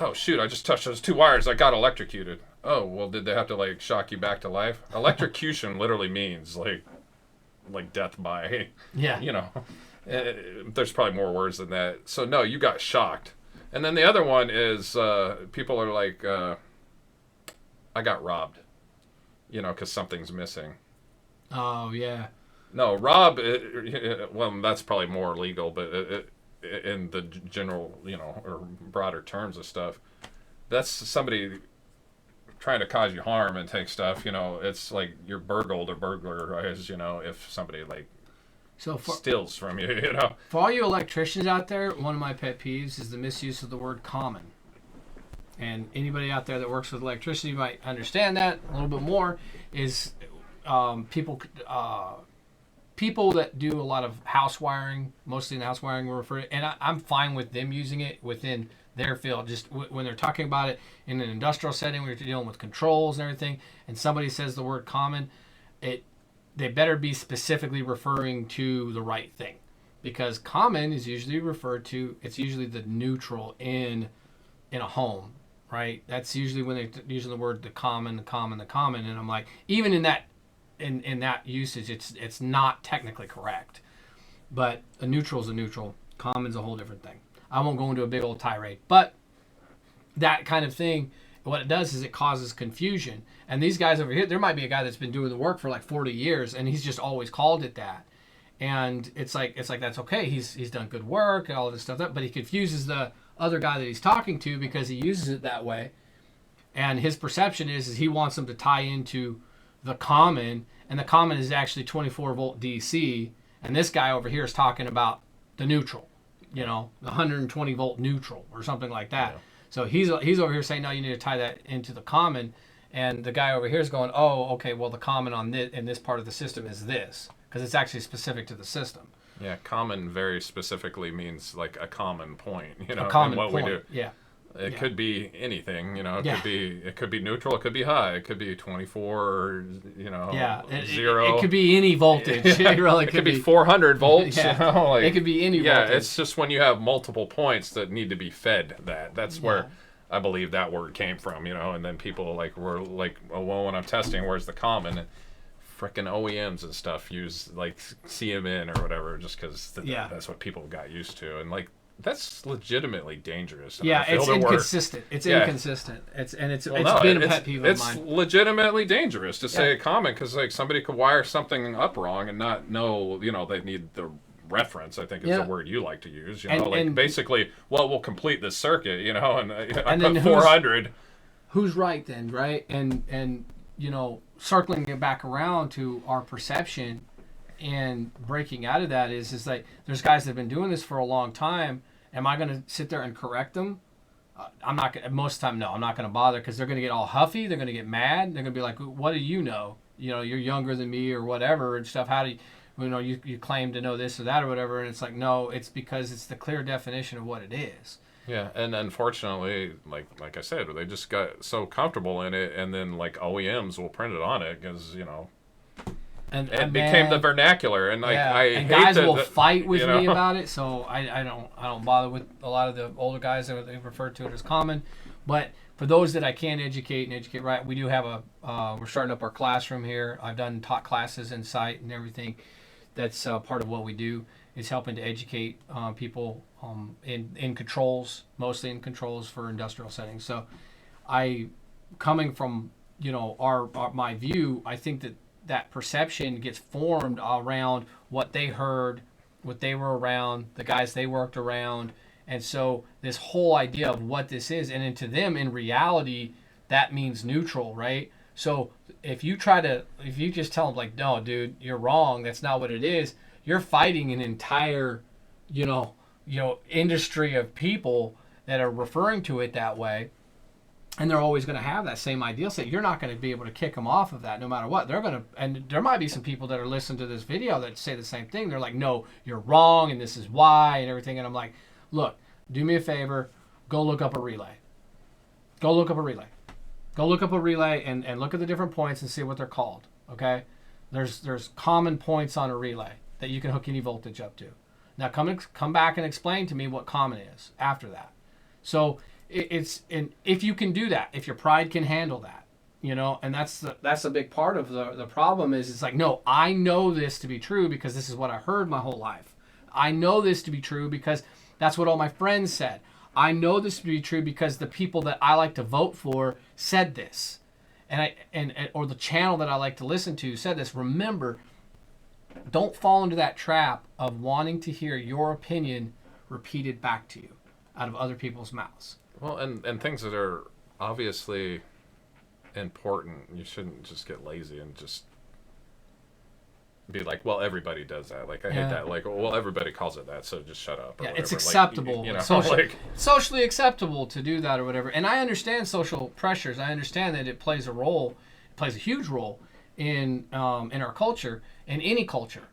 Oh, shoot, I just touched those 2 wires. I got electrocuted. Oh, well, did they have to, like, shock you back to life? Electrocution literally means, like death by, Yeah. you know. There's probably more words than that. So, no, you got shocked. And then the other one is people are like, I got robbed, you know, because something's missing. Oh, yeah. No, rob, well, that's probably more legal, but in the general, you know, or broader terms of stuff, that's somebody trying to cause you harm and take stuff, you know. It's like you're burgled or burglarized, you know, if somebody, like, steals from you, you know. For all you electricians out there, one of my pet peeves is the misuse of the word common. And anybody out there that works with electricity might understand that a little bit more. Is people that do a lot of house wiring, mostly in house wiring, we refer to, and I'm fine with them using it within their field. Just when they're talking about it in an industrial setting, where you're dealing with controls and everything, and somebody says the word common, they better be specifically referring to the right thing, because common is usually referred to, it's usually the neutral in a home, right? That's usually when they're using the word the common, and I'm like, even in that usage, it's not technically correct. But a neutral is a neutral. Common's a whole different thing. I won't go into a big old tirade, but that kind of thing, what it does is it causes confusion. And these guys over here, there might be a guy that's been doing the work for like 40 years, and he's just always called it that. And it's like that's okay. He's done good work and all of this stuff, but he confuses the other guy that he's talking to because he uses it that way. And his perception is he wants them to tie into the common, and the common is actually 24 volt DC. And this guy over here is talking about the neutral, you know, the 120 volt neutral or something like that. Yeah. So he's over here saying, no, you need to tie that into the common. And the guy over here is going, oh, okay, well, the common on this, in this part of the system is this, because it's actually specific to the system. Yeah, common very specifically means like a common point, you know, a common in what point. we do. Yeah. It could be anything, you know. It could be neutral. It could be high. It could be 24, or, you know, 0. It could be any voltage. Yeah. It really could be 400 volts. Yeah. You know, like, it could be any voltage. Yeah, it's just when you have multiple points that need to be fed. That's where I believe that word came from. You know, and then people were like, oh, well, when I'm testing, where's the common? Frickin' OEMs and stuff use like CMN or whatever, just because that's what people got used to, and like. That's legitimately dangerous. Yeah, it's inconsistent. It's inconsistent. It's been a pet peeve of mine. It's legitimately dangerous to say a common, because like somebody could wire something up wrong and not know. You know, they need the reference. I think is the word you like to use. You know, like basically, well, we'll complete this circuit. You know, and I put 400. Who's right then, right? And you know, circling it back around to our perception. And breaking out of that is like, there's guys that have been doing this for a long time. Am I going to sit there and correct them? I'm not going to. Most of the time, no, I'm not going to bother, because they're going to get all huffy. They're going to get mad. They're going to be like, what do you know? You know, you're younger than me or whatever and stuff. How do you claim to know this or that or whatever? And it's like, no, it's because it's the clear definition of what it is. Yeah, and unfortunately, like I said, they just got so comfortable in it, and then like OEMs will print it on it because, you know. And it became the vernacular, and like I and hate guys that, will fight with me know? about it. So I don't bother with a lot of the older guys that they refer to it as common. But for those that I can educate right, we do have we're starting up our classroom here. I've taught classes in site and everything. That's part of what we do, is helping to educate people in controls, mostly in controls for industrial settings. So coming from, you know, my view, I think that perception gets formed around what they heard, what they were around, the guys they worked around. And so this whole idea of what this is, and then to them, in reality, that means neutral, right? So if you just tell them like, no, dude, you're wrong, that's not what it is, you're fighting an entire, you know, industry of people that are referring to it that way. And they're always going to have that same ideal set. You're not going to be able to kick them off of that no matter what. And there might be some people that are listening to this video that say the same thing. They're like, no, you're wrong, and this is why, and everything. And I'm like, look, do me a favor. go look up a relay. Go look up a relay. Go look up a relay and look at the different points and see what they're called. Okay, there's common points on a relay that you can hook any voltage up to. Now come back and explain to me what common is after that. So and if you can do that, if your pride can handle that, and that's a big part of the problem is it's like, no, I know this to be true because this is what I heard my whole life. I know this to be true because that's what all my friends said. I know this to be true because the people that I like to vote for said this, or the channel that I like to listen to said this. Remember, don't fall into that trap of wanting to hear your opinion repeated back to you out of other people's mouths. Well, and things that are obviously important, you shouldn't just get lazy and just be like, well, everybody does that. Like, I hate that. Like, well, everybody calls it that, so just shut up. Or yeah, whatever. it's acceptable. Like, socially acceptable to do that or whatever. And I understand social pressures. I understand that it plays a role, plays a huge role in our culture, in any culture.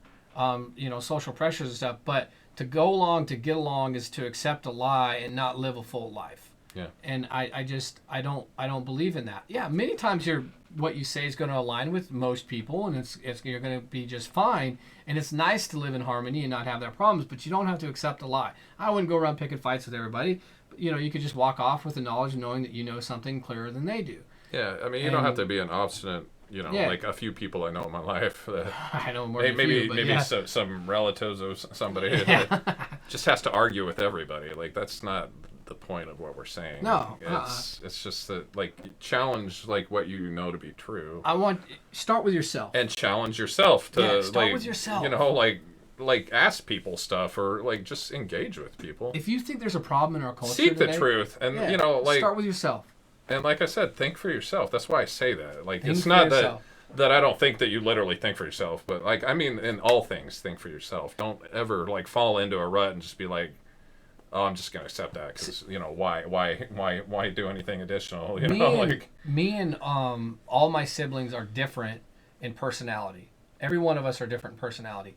Social pressures and stuff. But to go along, to get along, is to accept a lie and not live a full life. Yeah. And I don't believe in that. Yeah, many times what you say is going to align with most people, and you're going to be just fine. And it's nice to live in harmony and not have that problems, but you don't have to accept a lie. I wouldn't go around picking fights with everybody. But, you could just walk off with the knowledge of knowing that you know something clearer than they do. Yeah, I mean, you don't have to be an obstinate. Like a few people I know in my life. I know more than maybe few, but maybe yeah. some relatives of somebody that just has to argue with everybody. Like, that's not the point of what we're saying. No, it's just that, like, challenge like what you know to be true. Start with yourself and challenge yourself to start with yourself. Like ask people stuff or like just engage with people. If you think there's a problem in our culture, seek today, the truth, and start with yourself. And like I said, think for yourself. That's why I say that. Like, it's not that I don't think that you literally think for yourself, but like, I mean, in all things, think for yourself. Don't ever like fall into a rut and just be like, oh, I'm just gonna accept that because why do anything additional? Me and all my siblings are different in personality. Every one of us are different in personality.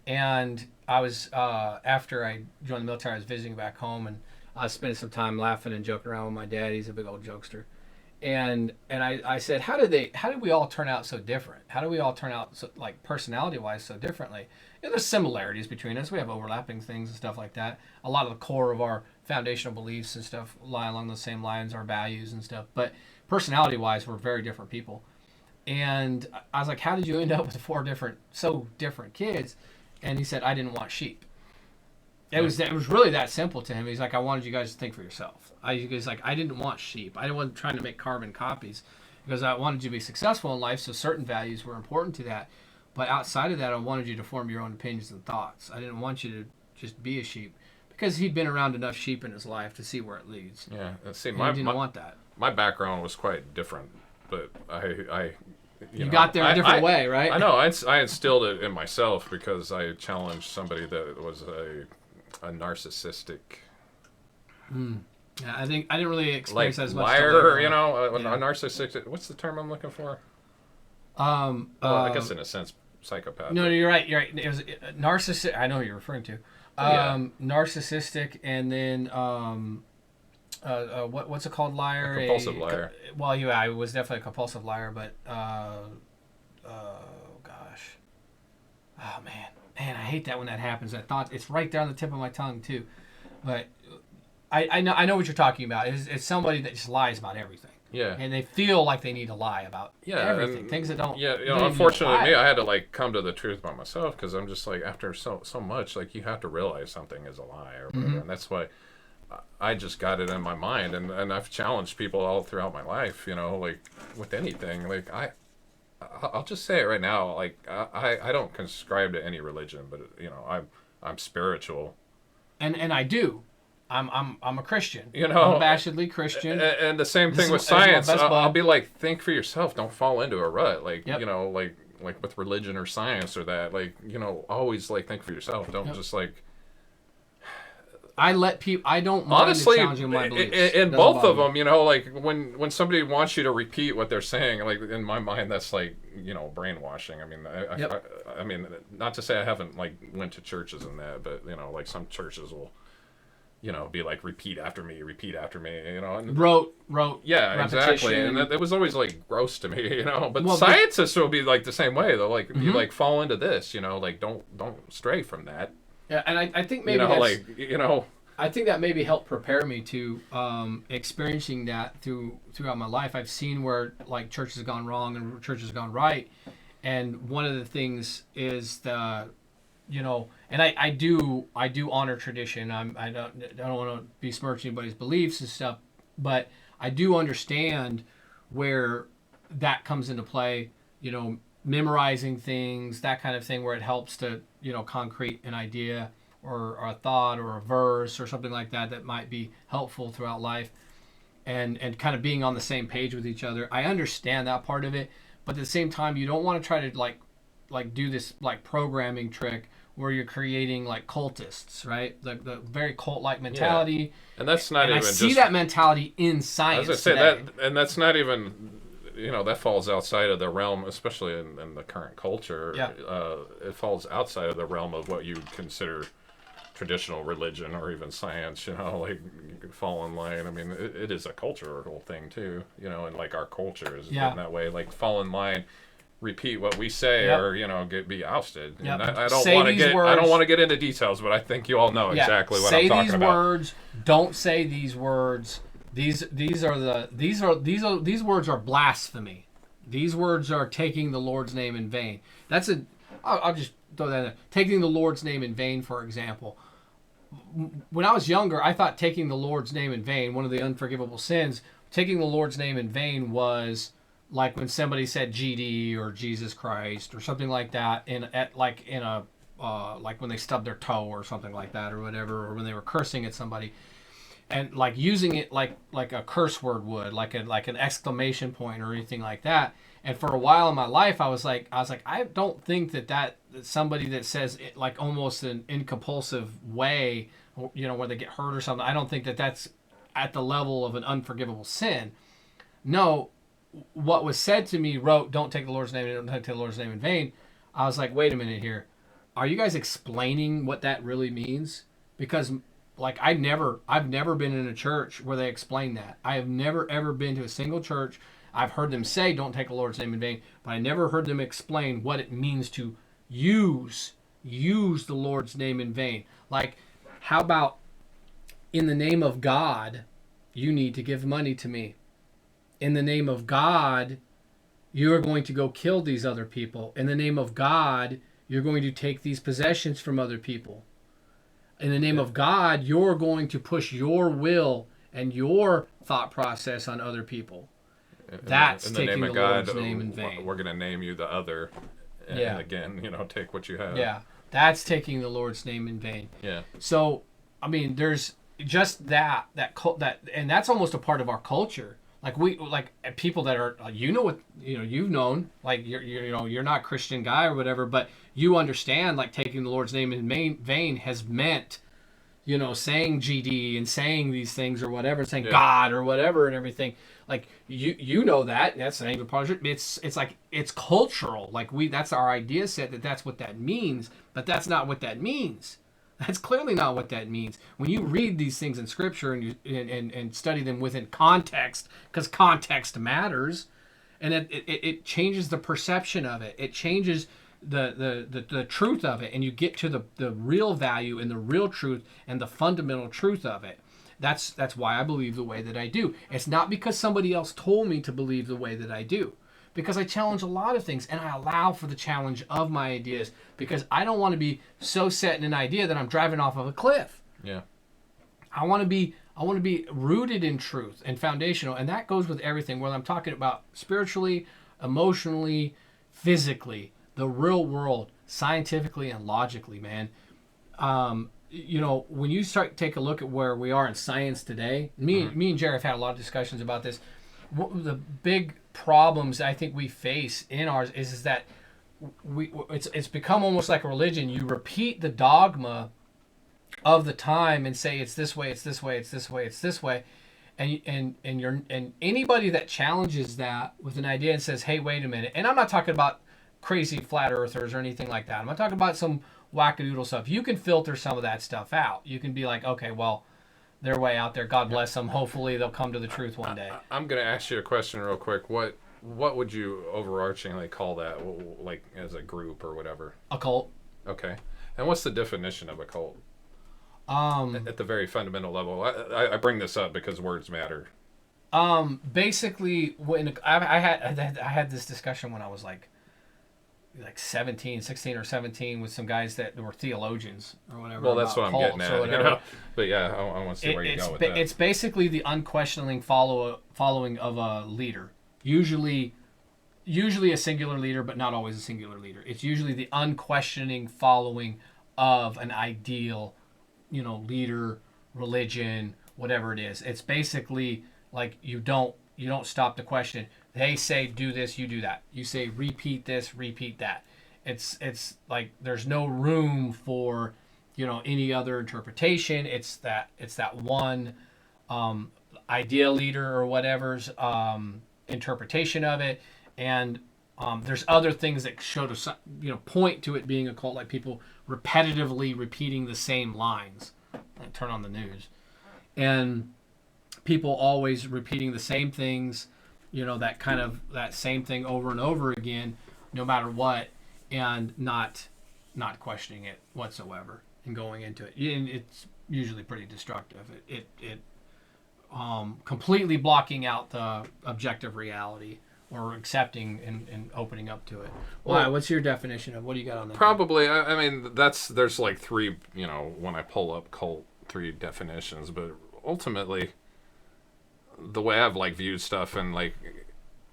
And I was after I joined the military, I was visiting back home, and I was spending some time laughing and joking around with my dad. He's a big old jokester. And I said, how did we all turn out so different? How do we all turn out so, like, personality-wise so differently? There's similarities between us. We have overlapping things and stuff like that. A lot of the core of our foundational beliefs and stuff lie along the same lines, our values and stuff. But personality-wise, we're very different people. And I was like, how did you end up with so different kids? And he said, I didn't want sheep. It was really that simple to him. He's like, I wanted you guys to think for yourself. He's like, I didn't want sheep. I wasn't trying to make carbon copies because I wanted you to be successful in life, so certain values were important to that. But outside of that, I wanted you to form your own opinions and thoughts. I didn't want you to just be a sheep because he'd been around enough sheep in his life to see where it leads. Yeah, see, I didn't want that. My background was quite different, but you got there a different way, right? I know. I instilled it in myself because I challenged somebody that was a narcissistic. Yeah, I think I didn't really experience that as much. Liar, a narcissistic. What's the term I'm looking for? I guess in a sense, psychopath. No, you're right. You're right. It was narcissistic. I know who you're referring to. Narcissistic, and then what's it called? Liar. A compulsive liar. I was definitely a compulsive liar, but man, I hate that when that happens. I thought it's right there on the tip of my tongue too, but I know what you're talking about. It's somebody that just lies about everything. Yeah. And they feel like they need to lie about everything. Things that don't. Yeah, unfortunately, I had to like come to the truth by myself because I'm just like, after so much, like, you have to realize something is a lie or whatever, and that's why I just got it in my mind, and I've challenged people all throughout my life, like with anything. Like, I'll just say it right now, like, I don't subscribe to any religion, but I'm spiritual, and I do. I'm a Christian. Unabashedly Christian. And the same thing with science. I'll be like, think for yourself. Don't fall into a rut. Like, like with religion or science or that. Like, always like think for yourself. Don't just like. I don't mind honestly challenging my beliefs. In both of them, like when somebody wants you to repeat what they're saying, like, in my mind, that's like brainwashing. I mean, I mean, not to say I haven't like went to churches and that, but like some churches will be like, repeat after me, and Rote yeah, repetition. exactly. And that was always like gross to me, But Well, scientists will be like the same way. They'll like be Mhm. like, fall into this, like don't stray from that. Yeah, and I think maybe I think that maybe helped prepare me to experiencing that throughout my life. I've seen where like church has gone wrong and church has gone right, and one of the things is and I do honor tradition. I don't want to besmirch anybody's beliefs and stuff, but I do understand where that comes into play. Memorizing things, that kind of thing, where it helps to concrete an idea or a thought or a verse or something like that might be helpful throughout life, and kind of being on the same page with each other. I understand that part of it, but at the same time, you don't want to try to like do this like programming trick where you're creating like cultists, right? The very cult-like mentality. And that's not And even I see just that mentality in I science was gonna today. say that, and that's not even, that falls outside of the realm, especially in the current culture. Yeah. It falls outside of the realm of what you consider traditional religion or even science. Like you could fall in line. I mean, it is a cultural thing too. And like our culture is Yeah. written that way. Like fall in line, repeat what we say, Yep. or be ousted. Yep. And I don't Say want to these get words. I don't want to get into details, but I think you all know exactly what I'm talking Say these about. words. Don't say these words. These words are blasphemy. These words are taking the Lord's name in vain. I'll just throw that in there. Taking the Lord's name in vain, for example. When I was younger, I thought taking the Lord's name in vain, one of the unforgivable sins, taking the Lord's name in vain was like when somebody said GD or Jesus Christ or something like that like when they stubbed their toe or something like that or whatever, or when they were cursing at somebody, and like using it like a curse word would, like an exclamation point or anything like that. And for a while in my life, I was like, I don't think that somebody that says it like almost in compulsive way, where they get hurt or something, I don't think that that's at the level of an unforgivable sin. No, what was said to me don't take the Lord's name, don't take the Lord's name in vain. I was like, wait a minute here. Are you guys explaining what that really means? Because like I've never been in a church where they explain that. I have never ever been to a single church. I've heard them say don't take the Lord's name in vain, but I never heard them explain what it means to use the Lord's name in vain. Like, how about in the name of God, you need to give money to me. In the name of God, you are going to go kill these other people. In the name of God, you're going to take these possessions from other people. In the name of God, you're going to push your will and your thought process on other people. That's taking the Lord's name in vain. We're going to name you the other. And again, take what you have. Yeah, that's taking the Lord's name in vain. Yeah. So, I mean, there's just that, and that's almost a part of our culture. Like people that are, you've known, like you're not a Christian guy or whatever, but you understand like taking the Lord's name in vain has meant, saying GD and saying these things or whatever, saying God or whatever and everything. Like you know that's not even part of it. It's like it's cultural. Like that's our idea set that's what that means, but that's not what that means. That's clearly not what that means. When you read these things in Scripture and you study them within context, because context matters, and it changes the perception of it. It changes the truth of it, and you get to the real value and the real truth and the fundamental truth of it. That's why I believe the way that I do. It's not because somebody else told me to believe the way that I do. Because I challenge a lot of things and I allow for the challenge of my ideas because I don't want to be so set in an idea that I'm driving off of a cliff. Yeah. I want to be rooted in truth and foundational, and that goes with everything, whether I'm talking about spiritually, emotionally, physically, the real world, scientifically and logically, man. When you start to take a look at where we are in science today, me and Jerry have had a lot of discussions about this. The big problems I think we face in ours is that it's become almost like a religion. You repeat the dogma of the time and say it's this way, it's this way, it's this way, it's this way, and anybody that challenges that with an idea and says, hey, wait a minute, and I'm not talking about crazy flat earthers or anything like that. I'm not talking about some wackadoodle stuff. You can filter some of that stuff out. You can be like, okay, well, their way out there. God bless them. Hopefully they'll come to the truth one day. I'm gonna ask you a question real quick. What would you overarchingly call that, like as a group or whatever? A cult. Okay. And what's the definition of a cult? At the very fundamental level. I bring this up because words matter. Basically, when I had this discussion when I was like 16 or 17 with some guys that were theologians or whatever. Well, that's what I'm getting at. You know? But yeah, I want to see where you go with that. It's basically the unquestioning following of a leader. Usually a singular leader, but not always a singular leader. It's usually the unquestioning following of an ideal, leader, religion, whatever it is. It's basically like you don't stop to question. They say do this, you do that. You say repeat this, repeat that. It's like there's no room for any other interpretation. It's that one ideal leader or whatever's interpretation of it, and there's other things that show to point to it being a cult, like people repetitively repeating the same lines. Like turn on the news, and people always repeating the same things, that same thing over and over again, no matter what, and not questioning it whatsoever and going into it. And it's usually pretty destructive. It completely blocking out the objective reality or accepting and opening up to it. Well, what's your definition of what do you got on that? Probably, I mean, there's like three, when I pull up cult, three definitions, but ultimately, the way I've viewed stuff, and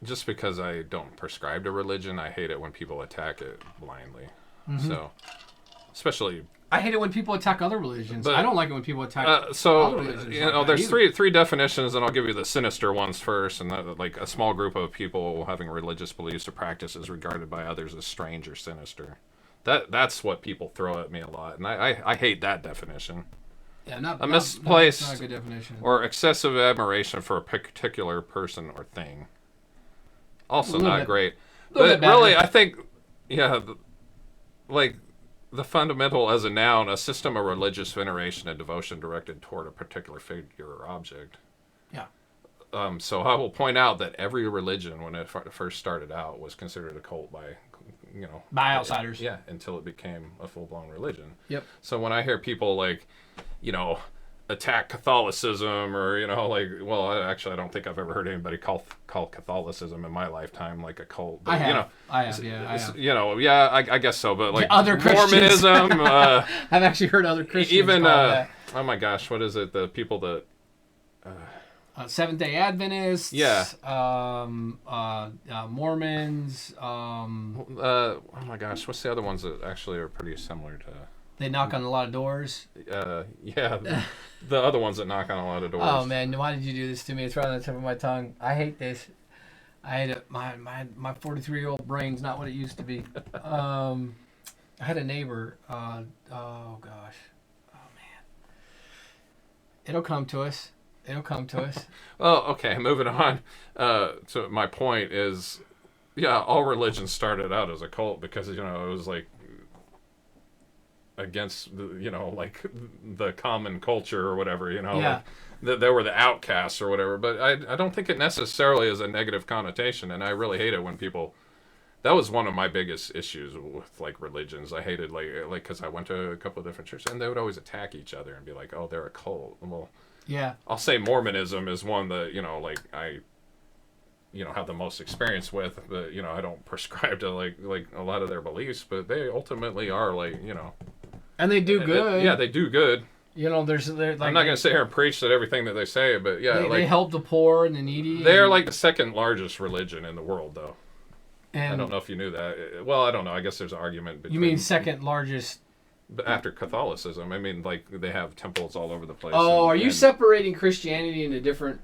just because I don't prescribe to religion, I hate it when people attack it blindly. Mm-hmm. So, especially, I hate it when people attack other religions. But I don't like it when people attack other religions. There's three definitions, and I'll give you the sinister ones first. And a small group of people having religious beliefs or practices regarded by others as strange or sinister. That's what people throw at me a lot, and I hate that definition. Yeah, not misplaced not a good definition. Or excessive admiration for a particular person or thing. Also not great. But really, I think, the fundamental as a noun, a system of religious veneration and devotion directed toward a particular figure or object. Yeah. So I will point out that every religion, when it first started out, was considered a cult by outsiders. Yeah, until it became a full-blown religion. Yep. So when I hear people attack Catholicism or I don't think I've ever heard anybody call Catholicism in my lifetime like a cult. But, I have. I have. I guess so. But other Mormonism. I've actually heard other Christians even call that. Oh my gosh, what is it? The people that. Seventh-day Adventists. Yeah. Mormons. Oh my gosh, what's the other ones that actually are pretty similar to? They knock on a lot of doors. Yeah, the other ones that knock on a lot of doors. Oh man, why did you do this to me? It's right on the tip of my tongue. I hate this. I hate it. My 43-year-old brain's not what it used to be. I had a neighbor. Oh gosh. Oh man. It'll come to us. Well, okay, moving on. So my point is, all religions started out as a cult because it was against the common culture or whatever. They were the outcasts or whatever. But I don't think it necessarily is a negative connotation, and I really hate it when people. That was one of my biggest issues with religions. I hated because I went to a couple of different churches and they would always attack each other and be like, "Oh, they're a cult." Well. Yeah. I'll say Mormonism is one that, I have the most experience with, but, I don't prescribe to, a lot of their beliefs, but they ultimately are, And they do good. They do good. I'm not going to sit here and preach that everything that they say, but, they help the poor and the needy. They're, the second largest religion in the world, though. And I don't know if you knew that. Well, I don't know. I guess there's an argument between... You mean second largest... After Catholicism, I mean, they have temples all over the place. Oh, are you separating Christianity into different?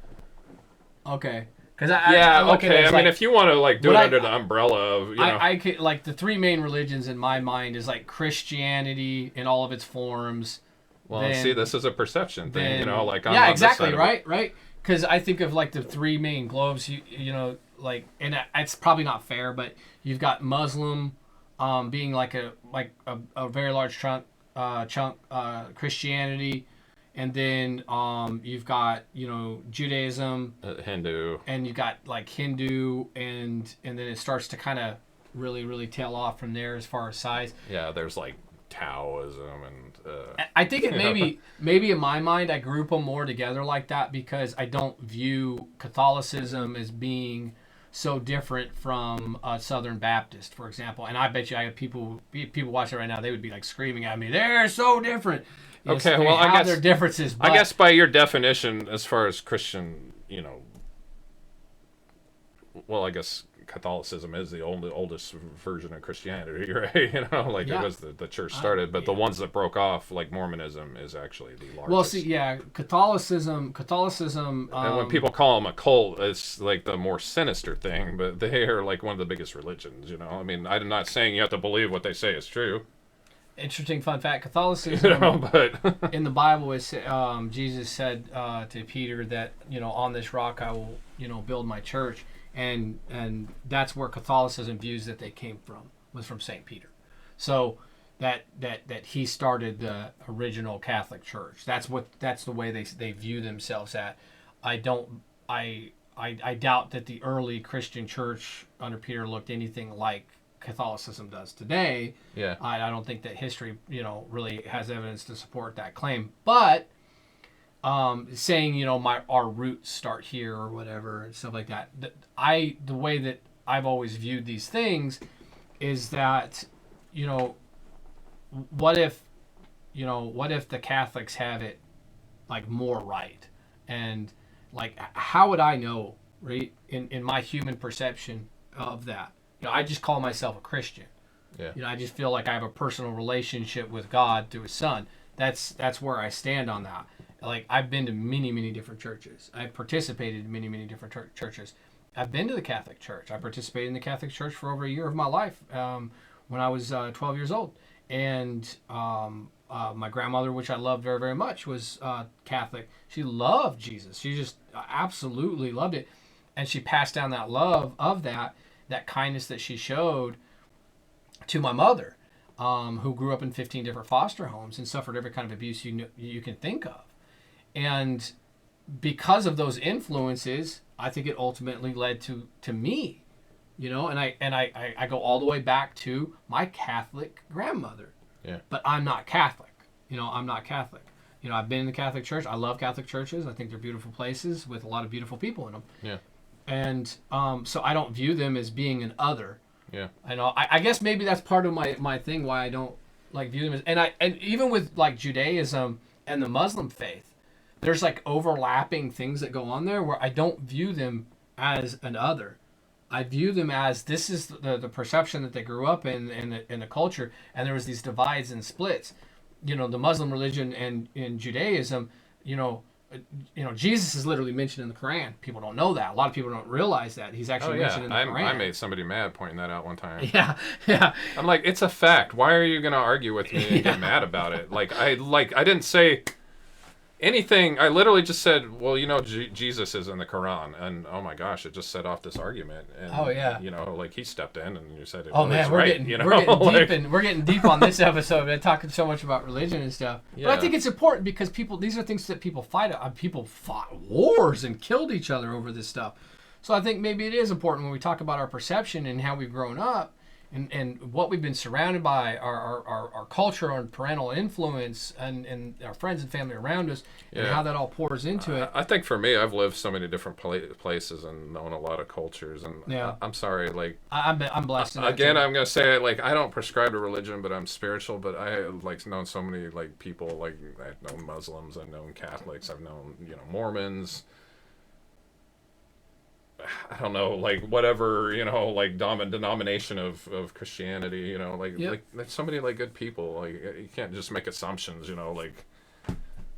Okay, because I mean, if you want to do it under the umbrella of, I could the three main religions in my mind is Christianity in all of its forms. Well, see, this is a perception thing, I'm exactly, right. Because I think of the three main globes, and it's probably not fair, but you've got Muslim. Being a very large chunk Christianity, and then you've got Judaism, Hindu. and you've got like Hindu, and then it starts to kind of really tail off from there as far as size. Yeah, there's like Taoism and. I think it maybe in my mind I group them more together like that because I don't view Catholicism as being so different from a Southern Baptist, for example. And I bet you I have people watching right now, they would be like screaming at me, "They're so different." Okay, well, I guess their differences. But I guess by your definition, as far as Christian, well, I guess Catholicism is the oldest version of Christianity, right? It was the church started, but the ones that broke off, like Mormonism, is actually the largest. Well, see, yeah, Catholicism. And when people call them a cult, it's like the more sinister thing, but they are like one of the biggest religions. I mean, I'm not saying you have to believe what they say is true. Interesting fun fact: Catholicism, but in the Bible, is Jesus said to Peter that on this rock I will build my church. And that's where Catholicism views that they came from, was from St. Peter. So that he started the original Catholic Church. That's the way they view themselves at. I doubt that the early Christian church under Peter looked anything like Catholicism does today. Yeah. I don't think that history really has evidence to support that claim. But saying our roots start here or whatever and stuff like that. The way that I've always viewed these things is that what if the Catholics have it like more right, and like how would I know, right, in my human perception of that? I just call myself a Christian. Yeah. I just feel like I have a personal relationship with God through His Son. That's where I stand on that. Like, I've been to many different churches. I've participated in many different churches. I've been to the Catholic Church. I participated in the Catholic Church for over a year of my life when I was 12 years old. And my grandmother, which I loved very much, was Catholic. She loved Jesus. She just absolutely loved it. And she passed down that love of that kindness that she showed to my mother, who grew up in 15 different foster homes and suffered every kind of abuse you can think of. And because of those influences, I think it ultimately led to me, and I go all the way back to my Catholic grandmother. Yeah. But I'm not Catholic. I'm not Catholic. I've been in the Catholic Church. I love Catholic churches. I think they're beautiful places with a lot of beautiful people in them. Yeah. And so I don't view them as being an other. Yeah. I guess maybe that's part of my thing why I don't like view them as, and even with like Judaism and the Muslim faith, there's like overlapping things that go on there where I don't view them as an other. I view them as this is the perception that they grew up in the culture, and there was these divides and splits. The Muslim religion and in Judaism, Jesus is literally mentioned in the Quran. People don't know that. A lot of people don't realize that he's actually mentioned in the Quran. I made somebody mad pointing that out one time. Yeah. I'm like, it's a fact. Why are you gonna argue with me and get mad about it? I didn't say anything. I literally just said, well, Jesus is in the Quran, and oh my gosh, it just set off this argument. And, oh yeah. He stepped in and you said, oh man, we're getting deep on this episode. We're talking so much about religion and stuff. Yeah. But I think it's important because these are things that people fight. People fought wars and killed each other over this stuff. So I think maybe it is important when we talk about our perception and how we've grown up. And what we've been surrounded by, our culture and parental influence and our friends and family around us, and how that all pours into it. I think for me, I've lived so many different places and known a lot of cultures. And I'm sorry, I'm blessed. Again, I'm going to say, I don't prescribe to religion, but I'm spiritual. But I known so many people, I've known Muslims, I've known Catholics, I've known Mormons. I don't know, whatever, denomination of Christianity, there's so many good people. You can't just make assumptions,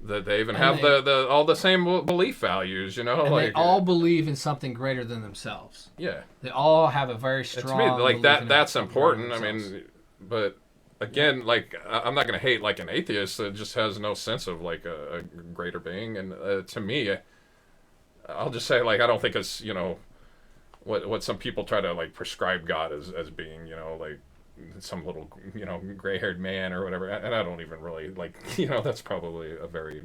that they even have the all the same belief values, And they all believe in something greater than themselves. Yeah. They all have a very strong. To me, that's important. I mean, but again, I'm not going to hate an atheist that just has no sense of a greater being, and to me, I'll just say, I don't think it's, what some people try to, prescribe God as being, some little, gray-haired man or whatever. And I don't even really like, that's probably a very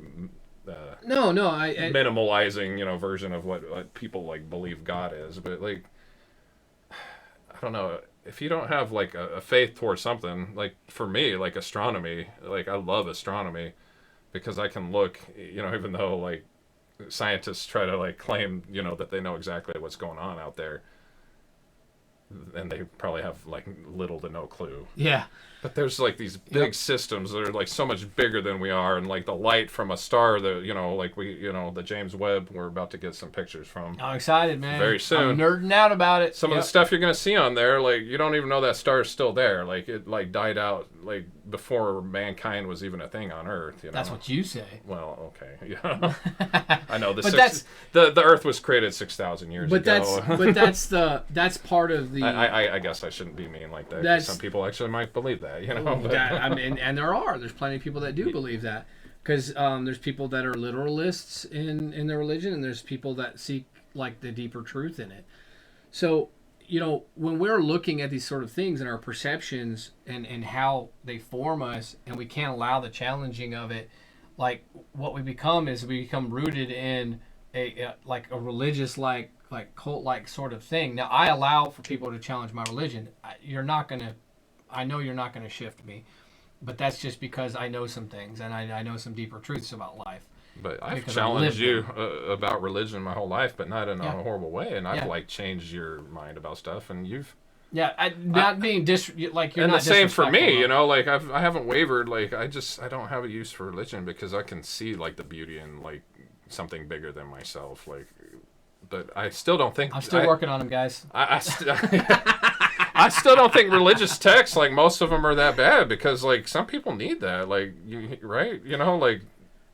No, minimalizing, version of what people like believe God is. But like, I don't know. If you don't have like a faith towards something, like for me, like astronomy, like I love astronomy because I can look, even though like scientists try to like claim, that they know exactly what's going on out there, and they probably have like little to no clue. Yeah. But there's like these big systems that are like so much bigger than we are, and like the light from a star that like we the James Webb, we're about to get some pictures from. I'm excited, man. Very soon. I'm nerding out about it. Some of the stuff you're gonna see on there, like you don't even know that star is still there. Like it like died out like before mankind was even a thing on Earth. That's what you say. Well, okay, yeah. I know the Earth was created 6,000 years ago. That's part of the. I guess I shouldn't be mean like that. 'Cause some people actually might believe that. I mean, and there's plenty of people that do believe that, because there's people that are literalists in their religion, and there's people that seek like the deeper truth in it. So when we're looking at these sort of things and our perceptions and how they form us, and we can't allow the challenging of it, like what we become rooted in a religious like cult like sort of thing. Now I allow for people to challenge my religion. I know you're not gonna shift me, but that's just because I know some things and I know some deeper truths about life. But I've challenged you about religion my whole life, but not in a horrible way. And I've like changed your mind about stuff, and you've. Yeah, being like you're and not. And the same for me, like I haven't wavered. Like I don't have a use for religion because I can see like the beauty in like something bigger than myself. Like, but I still don't think I'm still working on them, guys. I still don't think religious texts, like most of them, are that bad because like some people need that, like right, like.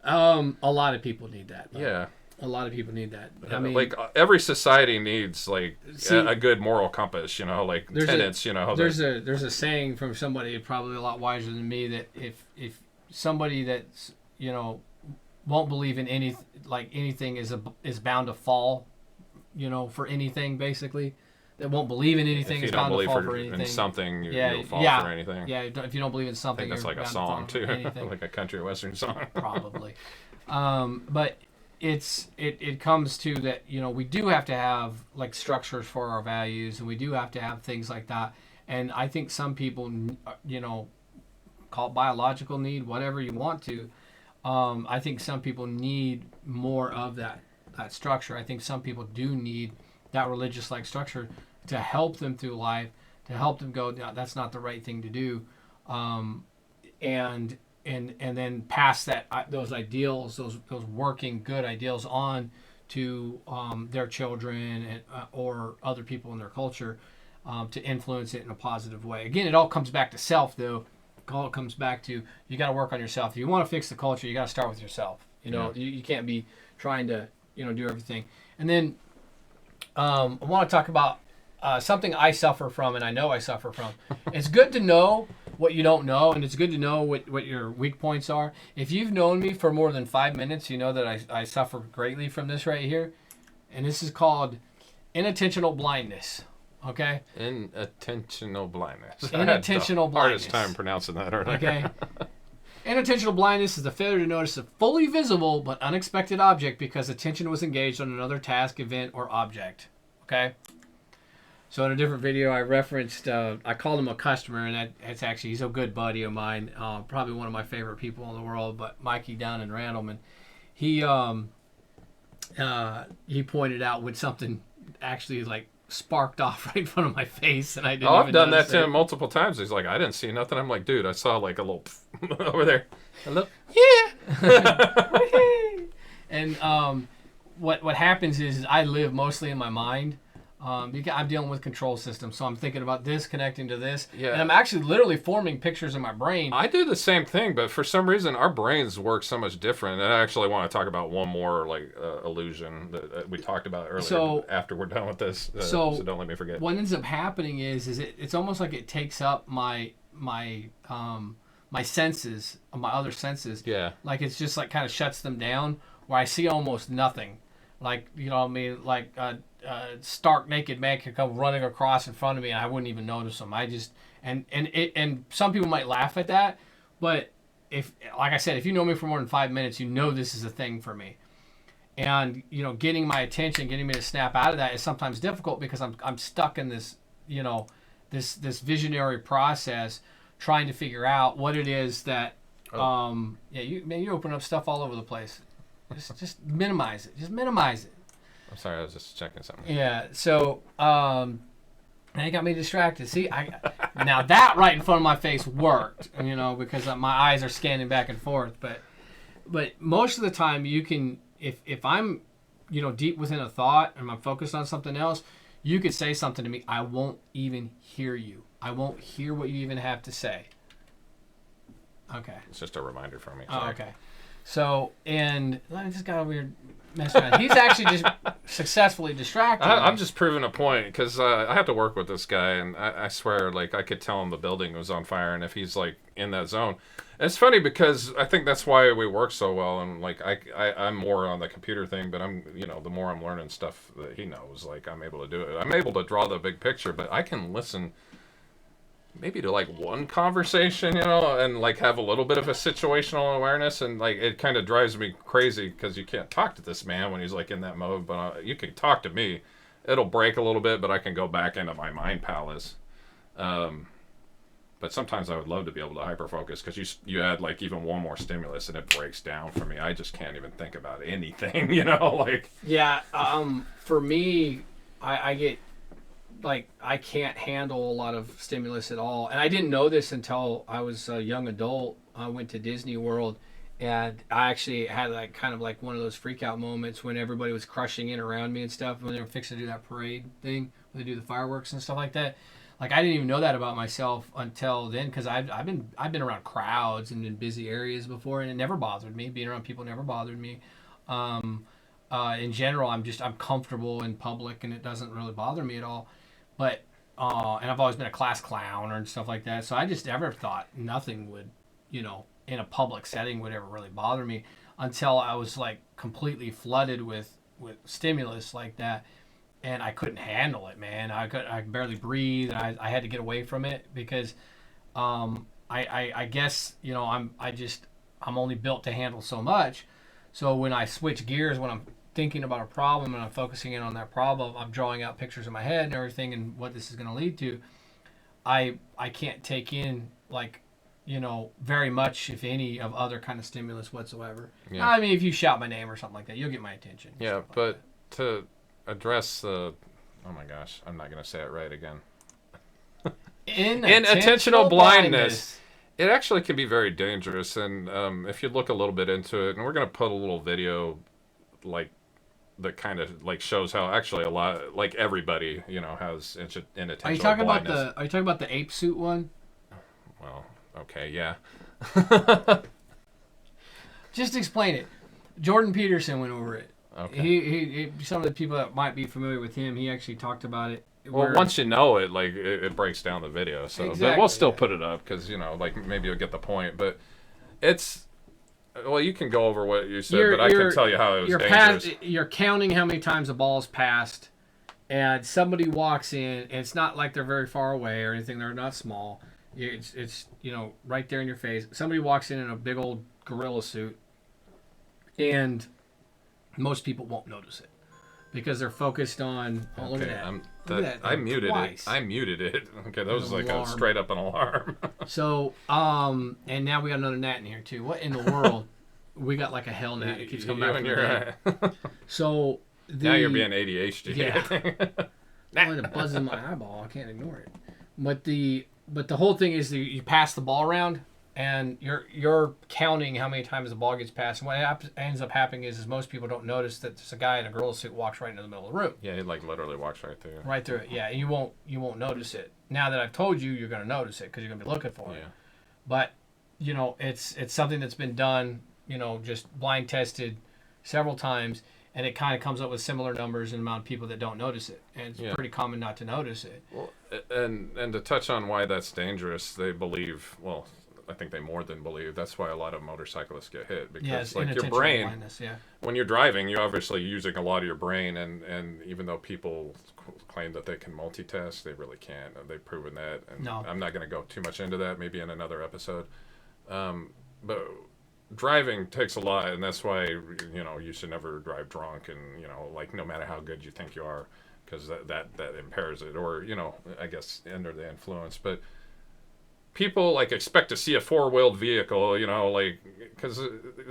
A lot of people need that. Though. Yeah. A lot of people need that. I mean, like every society needs like a good moral compass, like tenets, There's a saying from somebody probably a lot wiser than me that if somebody that's won't believe in anything is bound to fall, for anything basically. That won't believe in anything is bound to fall for anything. In something, you'll fall for anything. Yeah, if you don't believe in something, I think that's like a song too, like a country or western song. Probably, but it comes to that. We do have to have like structures for our values, and we do have to have things like that. And I think some people, call it biological need, whatever you want to. I think some people need more of that structure. I think some people do need that religious like structure to help them through life, to help them go, no, that's not the right thing to do, and then pass those ideals, those working good ideals on to their children and, or other people in their culture, to influence it in a positive way. Again, it all comes back to self, though. It all comes back to you got to work on yourself. If you want to fix the culture, you got to start with yourself. You can't be trying to do everything. And then I want to talk about something I suffer from, and I know I suffer from. It's good to know what you don't know, and it's good to know what your weak points are. If you've known me for more than 5 minutes, you know that I suffer greatly from this right here. And this is called inattentional blindness. Okay? Inattentional blindness. Inattentional blindness. Hardest time pronouncing that, aren't I? Okay. Inattentional blindness is the failure to notice a fully visible but unexpected object because attention was engaged on another task, event, or object. Okay? So in a different video, I referenced, I called him a customer, and that's actually, he's a good buddy of mine, probably one of my favorite people in the world, but Mikey down in Randleman. He pointed out when something actually like sparked off right in front of my face, and I didn't. I've done that to him multiple times. He's like, I didn't see nothing. I'm like, dude, I saw like a little over there. Hello? Yeah. And what happens is I live mostly in my mind. Because I'm dealing with control systems, so I'm thinking about this connecting to this, and I'm actually literally forming pictures in my brain. I do the same thing, but for some reason our brains work so much different. And I actually want to talk about one more like illusion that we talked about earlier. So after we're done with this, so don't let me forget. What ends up happening is it's almost like it takes up my senses, my other senses. Yeah. Like it's just like kind of shuts them down, where I see almost nothing. Like, what I mean? Like stark naked man could come running across in front of me and I wouldn't even notice him. I just and some people might laugh at that, but if, like I said, if you know me for more than 5 minutes, you know this is a thing for me. And getting my attention, getting me to snap out of that is sometimes difficult because I'm stuck in this this visionary process, trying to figure out what it is that you open up stuff all over the place. Just minimize it. Just minimize it. I'm sorry, I was just checking something. Yeah. So now you got me distracted. See, now that right in front of my face worked, because my eyes are scanning back and forth. But most of the time, you can, if I'm, deep within a thought and I'm focused on something else, you could say something to me. I won't even hear you. I won't hear what you even have to say. Okay. It's just a reminder for me. Oh, okay. So, and I just got a weird mess around. He's actually just successfully distracted. I'm just proving a point because I have to work with this guy, and I swear, I could tell him the building was on fire, and if he's in that zone. And it's funny because I think that's why we work so well, and I'm more on the computer thing, but I'm the more I'm learning stuff that he knows, I'm able to do it. I'm able to draw the big picture, but I can listen maybe to one conversation, and have a little bit of a situational awareness, and it kind of drives me crazy because you can't talk to this man when he's in that mode, but you can talk to me. It'll break a little bit, but I can go back into my mind palace. But sometimes I would love to be able to hyper focus because you add even one more stimulus and it breaks down for me. I just can't even think about anything, Yeah. For me, I get. I can't handle a lot of stimulus at all. And I didn't know this until I was a young adult. I went to Disney World, and I actually had one of those freak out moments when everybody was crushing in around me and stuff when they were fixing to do that parade thing, when they do the fireworks and stuff like that. I didn't even know that about myself until then, because I've been around crowds and in busy areas before, and it never bothered me. Being around people never bothered me. In general, I'm comfortable in public, and it doesn't really bother me at all. But and I've always been a class clown and stuff like that, so I just never thought nothing would, in a public setting would ever really bother me until I was completely flooded with stimulus like that, and I couldn't handle it, man. I could barely breathe, and I had to get away from it because I guess I'm only built to handle so much. So when I switch gears, when I'm thinking about a problem and I'm focusing in on that problem, I'm drawing out pictures in my head and everything and what this is going to lead to. I can't take in very much, if any, of other kind of stimulus whatsoever. Yeah. I mean, if you shout my name or something like that, you'll get my attention. Yeah, but to address the, oh my gosh, I'm not going to say it right again. Inattentional blindness. It actually can be very dangerous, and if you look a little bit into it, and we're going to put a little video that kind of shows how actually a lot everybody has inattentional blindness. Are you talking about the ape suit one? Well, okay, yeah. Just explain it. Jordan Peterson went over it. Okay. He some of the people that might be familiar with him, he actually talked about it. Well, once you know it, it breaks down the video. So, exactly, but we'll still put it up because maybe you'll get the point. But it's. Well, you can go over what you said, but I can tell you how it was dangerous. You're counting how many times the ball's passed, and somebody walks in, and it's not like they're very far away or anything. They're not small. It's right there in your face. Somebody walks in a big old gorilla suit, and most people won't notice it because they're focused on. Oh, look at that! I muted it. I muted it. Okay, that was a straight up an alarm. So, and now we got another gnat in here too. What in the world? We got a hell gnat. It keeps coming back from the So now you're being ADHD. Yeah. It buzzes in my eyeball. I can't ignore it. But the whole thing is that you pass the ball around, and you're counting how many times the ball gets passed. And what ends up happening is most people don't notice that there's a guy in a gorilla suit walks right into the middle of the room. Yeah, he literally walks right through. Right through it. Yeah, and you won't notice it. Now that I've told you, you're going to notice it because you're going to be looking for it. Yeah. But it's something that's been done. Just blind tested several times, and it kind of comes up with similar numbers in the amount of people that don't notice it, and it's pretty common not to notice it. Well, and to touch on why that's dangerous, they believe. Well, I think they more than believe. That's why a lot of motorcyclists get hit, because Yeah, it's like your inattentional brain, blindness, yeah. when you're driving, you're obviously using a lot of your brain, and even though people claim that they can multitask, they really can't. They've proven that, and No. I'm not going to go too much into that, maybe in another episode. But driving takes a lot, and that's why, you know, you should never drive drunk, and, you know, like, no matter how good you think you are, because that impairs it, or, you know, I guess under the influence. But people like expect to see a four-wheeled vehicle, you know, like, because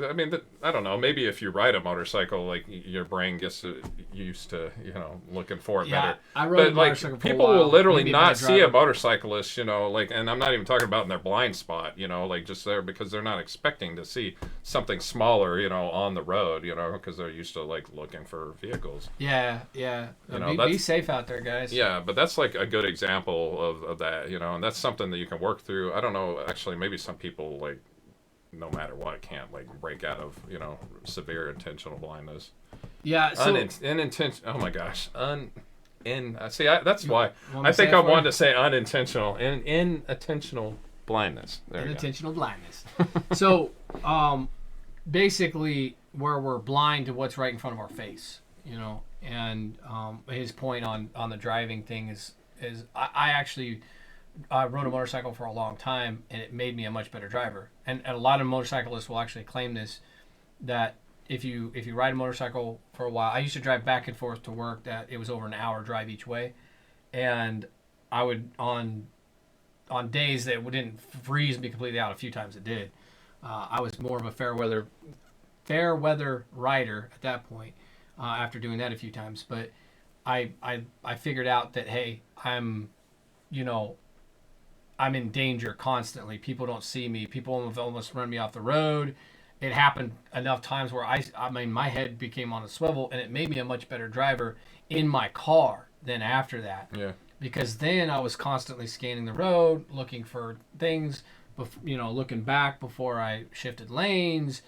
I mean, I don't know, maybe if you ride a motorcycle, like, your brain gets used to, you know, looking for it better. I rode a But like, motorcycle for a people while. will literally Maybe a not bad see a driver. motorcyclist, you know, like, and I'm not even talking about in their blind spot, you know, like, just there because they're not expecting to see something smaller, you know, on the road, you know, because they're used to like looking for vehicles. Yeah. You know, Be that's- safe out there, guys. Yeah, but that's like a good example of that, you know, and that's something that you can work through. I don't know, actually, maybe some people, like, no matter what, can't, like, break out of, you know, severe intentional blindness. Yeah. So Oh my gosh. See, that's why. want me I to say think it I for wanted you? to say unintentional. Inattentional blindness. There you go. Inattentional blindness. So, basically, where we're blind to what's right in front of our face, you know, and his point on the driving thing is I actually rode a motorcycle for a long time, and it made me a much better driver. And a lot of motorcyclists will actually claim this, that if you ride a motorcycle for a while, I used to drive back and forth to work. That it was over an hour drive each way, and I would on days that didn't freeze me completely out. A few times it did. I was more of a fair weather rider at that point. After doing that a few times, but I figured out that, hey, I'm in danger constantly. People don't see me. People have almost run me off the road. It happened enough times where I mean, my head became on a swivel, and it made me a much better driver in my car than after that. Yeah. Because then I was constantly scanning the road, looking for things, looking back before I shifted lanes,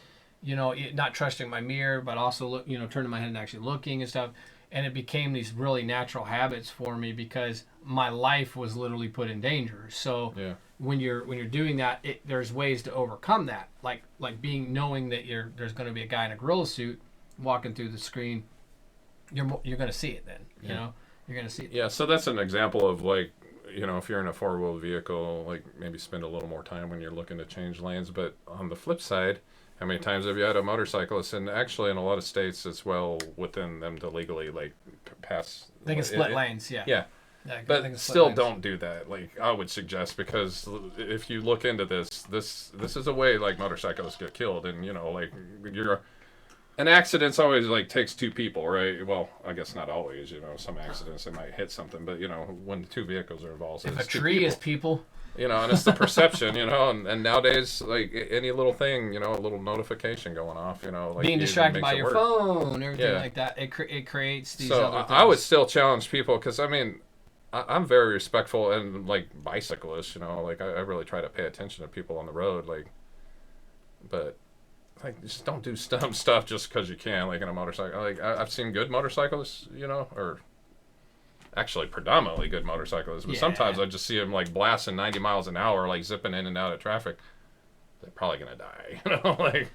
not trusting my mirror, but also turning my head and actually looking and stuff. And it became these really natural habits for me because my life was literally put in danger. So Yeah. when you're doing that, there's ways to overcome that, like knowing that there's going to be a guy in a gorilla suit walking through the screen. You're going to see it then. You know, you're going to see it. Yeah. So that's an example of, like, if you're in a four-wheel vehicle, like, maybe spend a little more time when you're looking to change lanes. But on the flip side, how many times have you had a motorcyclist? And actually, in a lot of states, it's well within them to legally, like, pass. They can split lanes. Yeah. Yeah. Yeah, they But can split still, lanes. don't do that. Like, I would suggest, because if you look into this is a way, like, motorcyclists get killed, and like, an accident's always, like, takes two people, right? Well, I guess not always. Some accidents, they might hit something, but when two vehicles are involved, If a it's two tree people. is people. And it's the perception, and nowadays, like, any little thing, a little notification going off, like, Being even distracted makes by it your worse. phone, everything Yeah. like that. It creates these So other things. I would still challenge people, because I mean, I'm very respectful, and, like, bicyclists, like, I really try to pay attention to people on the road, like, but, like, just don't do dumb stuff just because you can, like, in a motorcycle. Like, I've seen good motorcyclists, or actually predominantly good motorcyclists, but Yeah. sometimes I just see them, like, blasting 90 miles an hour, like, zipping in and out of traffic. They're probably gonna die, like,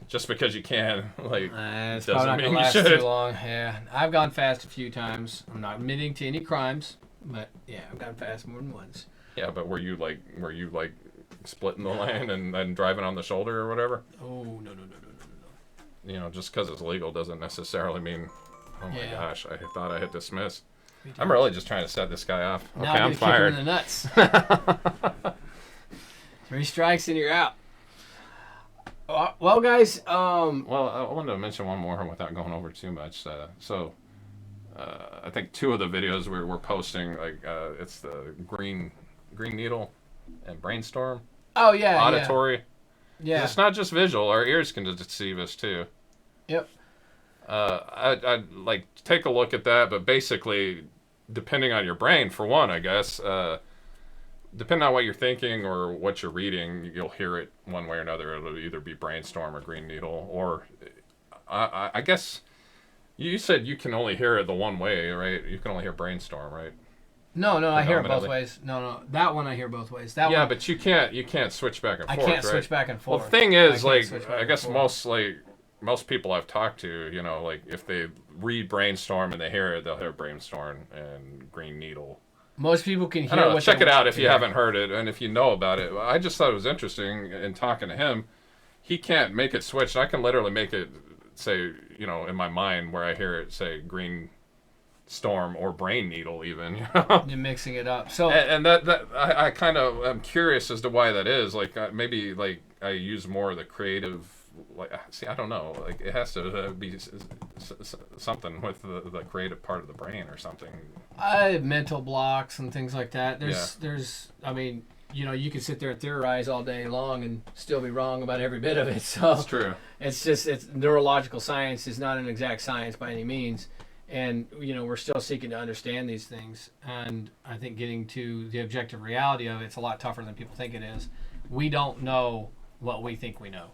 just because you can, like, It's doesn't probably not mean gonna you last should. too long. Yeah, I've gone fast a few times. I'm not admitting to any crimes, but yeah, I've gone fast more than once. Yeah, but were you like splitting the lane and then driving on the shoulder or whatever? Oh no. Just because it's legal doesn't necessarily mean, oh my Yeah. gosh, I thought I hit dismiss. Three I'm times. really just trying to set this guy off. Now Okay, I'm I'm gonna kick him in fired. the nuts. 3 strikes and you're out. Well, guys, Well, I wanted to mention one more without going over too much. I think 2 of the videos we're posting, like, it's the green needle and brainstorm, oh yeah, auditory. yeah. It's not just visual. Our ears can deceive us too. Yep. I'd like take a look at that, but basically, depending on your brain, for one, I guess, depending on what you're thinking or what you're reading, you'll hear it one way or another. It'll either be brainstorm or green needle, or I guess you said you can only hear it the one way, right? You can only hear brainstorm, right? No, I hear it both predominantly. ways. No, that one I hear both ways. That Yeah, one but you can't switch back and I forth. can't right? switch back and forth. Well, the thing I is, can't like, switch back I and guess forth. most people I've talked to, like if they read brainstorm and they hear it, they'll hear brainstorm and green needle. Most people can I hear don't know. what Check they it out want if to you hear. haven't heard it and if you know about it. I just thought it was interesting in talking to him. He can't make it switch. I can literally make it say, in my mind where I hear it say green storm or brain needle even. You're mixing it up. So And that I kind of am curious as to why that is. Like maybe like I use more of the creative. Like I don't know. Like it has to be something with the creative part of the brain or something. mental blocks and things like that. There's I mean, you can sit there and theorize all day long and still be wrong about every bit of it. So That's true. it's neurological science is not an exact science by any means. And we're still seeking to understand these things, and I think getting to the objective reality of it's a lot tougher than people think it is. We don't know what we think we know,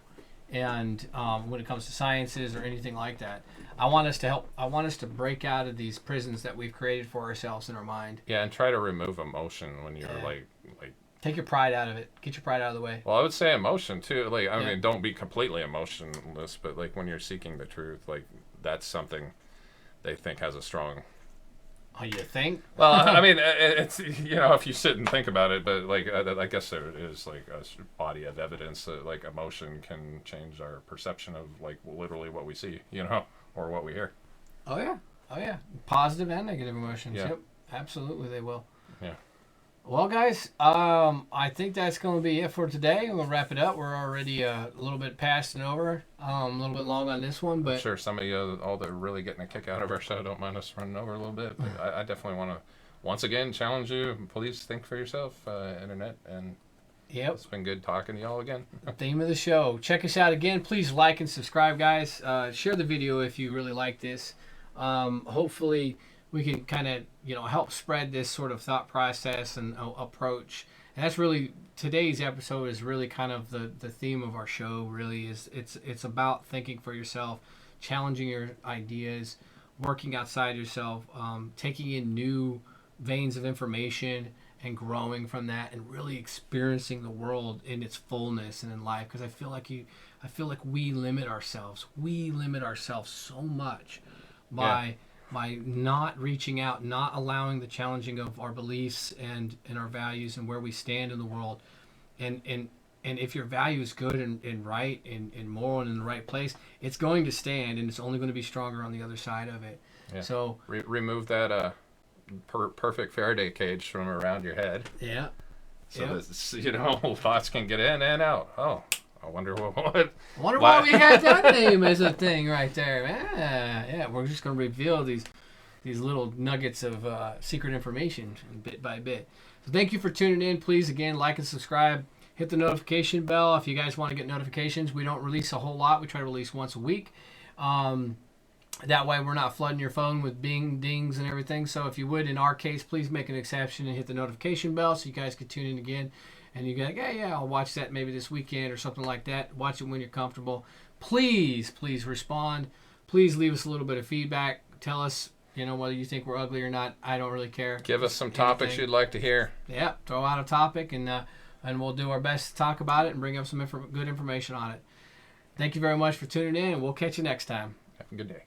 and when it comes to sciences or anything like that, I want us to break out of these prisons that we've created for ourselves in our mind. Yeah, and try to remove emotion when you're like. Take your pride out of it. Get your pride out of the way. Well, I would say emotion too. Like I mean, don't be completely emotionless, but like when you're seeking the truth, like that's something they think has a strong. Oh, you think? Well, I mean, it's if you sit and think about it, but like I guess there is like a body of evidence that like emotion can change our perception of like literally what we see, or what we hear. Oh yeah. Positive and negative emotions. Yeah. Yep, absolutely they will. Yeah. Well, guys, I think that's going to be it for today. We'll wrap it up. We're already a little bit past and over, a little bit long on this one, but I'm sure some of you, all that are really getting a kick out of our show, don't mind us running over a little bit. But I definitely want to, once again, challenge you. Please think for yourself, internet, and yep, it's been good talking to y'all again. Theme of the show. Check us out again. Please like and subscribe, guys. Share the video if you really like this. Hopefully we can kind of help spread this sort of thought process and approach. And that's really today's episode is really kind of the theme of our show. Really is it's about thinking for yourself, challenging your ideas, working outside yourself, taking in new veins of information and growing from that, and really experiencing the world in its fullness and in life. Because I feel like we limit ourselves. We limit ourselves so much by not reaching out, not allowing the challenging of our beliefs and our values and where we stand in the world. And if your value is good and right and moral and in the right place, it's going to stand, and it's only going to be stronger on the other side of it. Yeah. So remove that perfect Faraday cage from around your head. Yeah. So that thoughts can get in and out. Oh, I wonder what. I wonder why we had that name as a thing right there. Yeah, we're just going to reveal these little nuggets of secret information bit by bit. So thank you for tuning in. Please, again, like and subscribe. Hit the notification bell if you guys want to get notifications. We don't release a whole lot. We try to release once a week. That way we're not flooding your phone with bing, dings, and everything. So if you would, in our case, please make an exception and hit the notification bell so you guys can tune in again. And you go, yeah, I'll watch that maybe this weekend or something like that. Watch it when you're comfortable. Please respond. Please leave us a little bit of feedback. Tell us, whether you think we're ugly or not. I don't really care. Give us some topics you'd like to hear. Yeah, throw out a topic, and we'll do our best to talk about it and bring up some good information on it. Thank you very much for tuning in, and we'll catch you next time. Have a good day.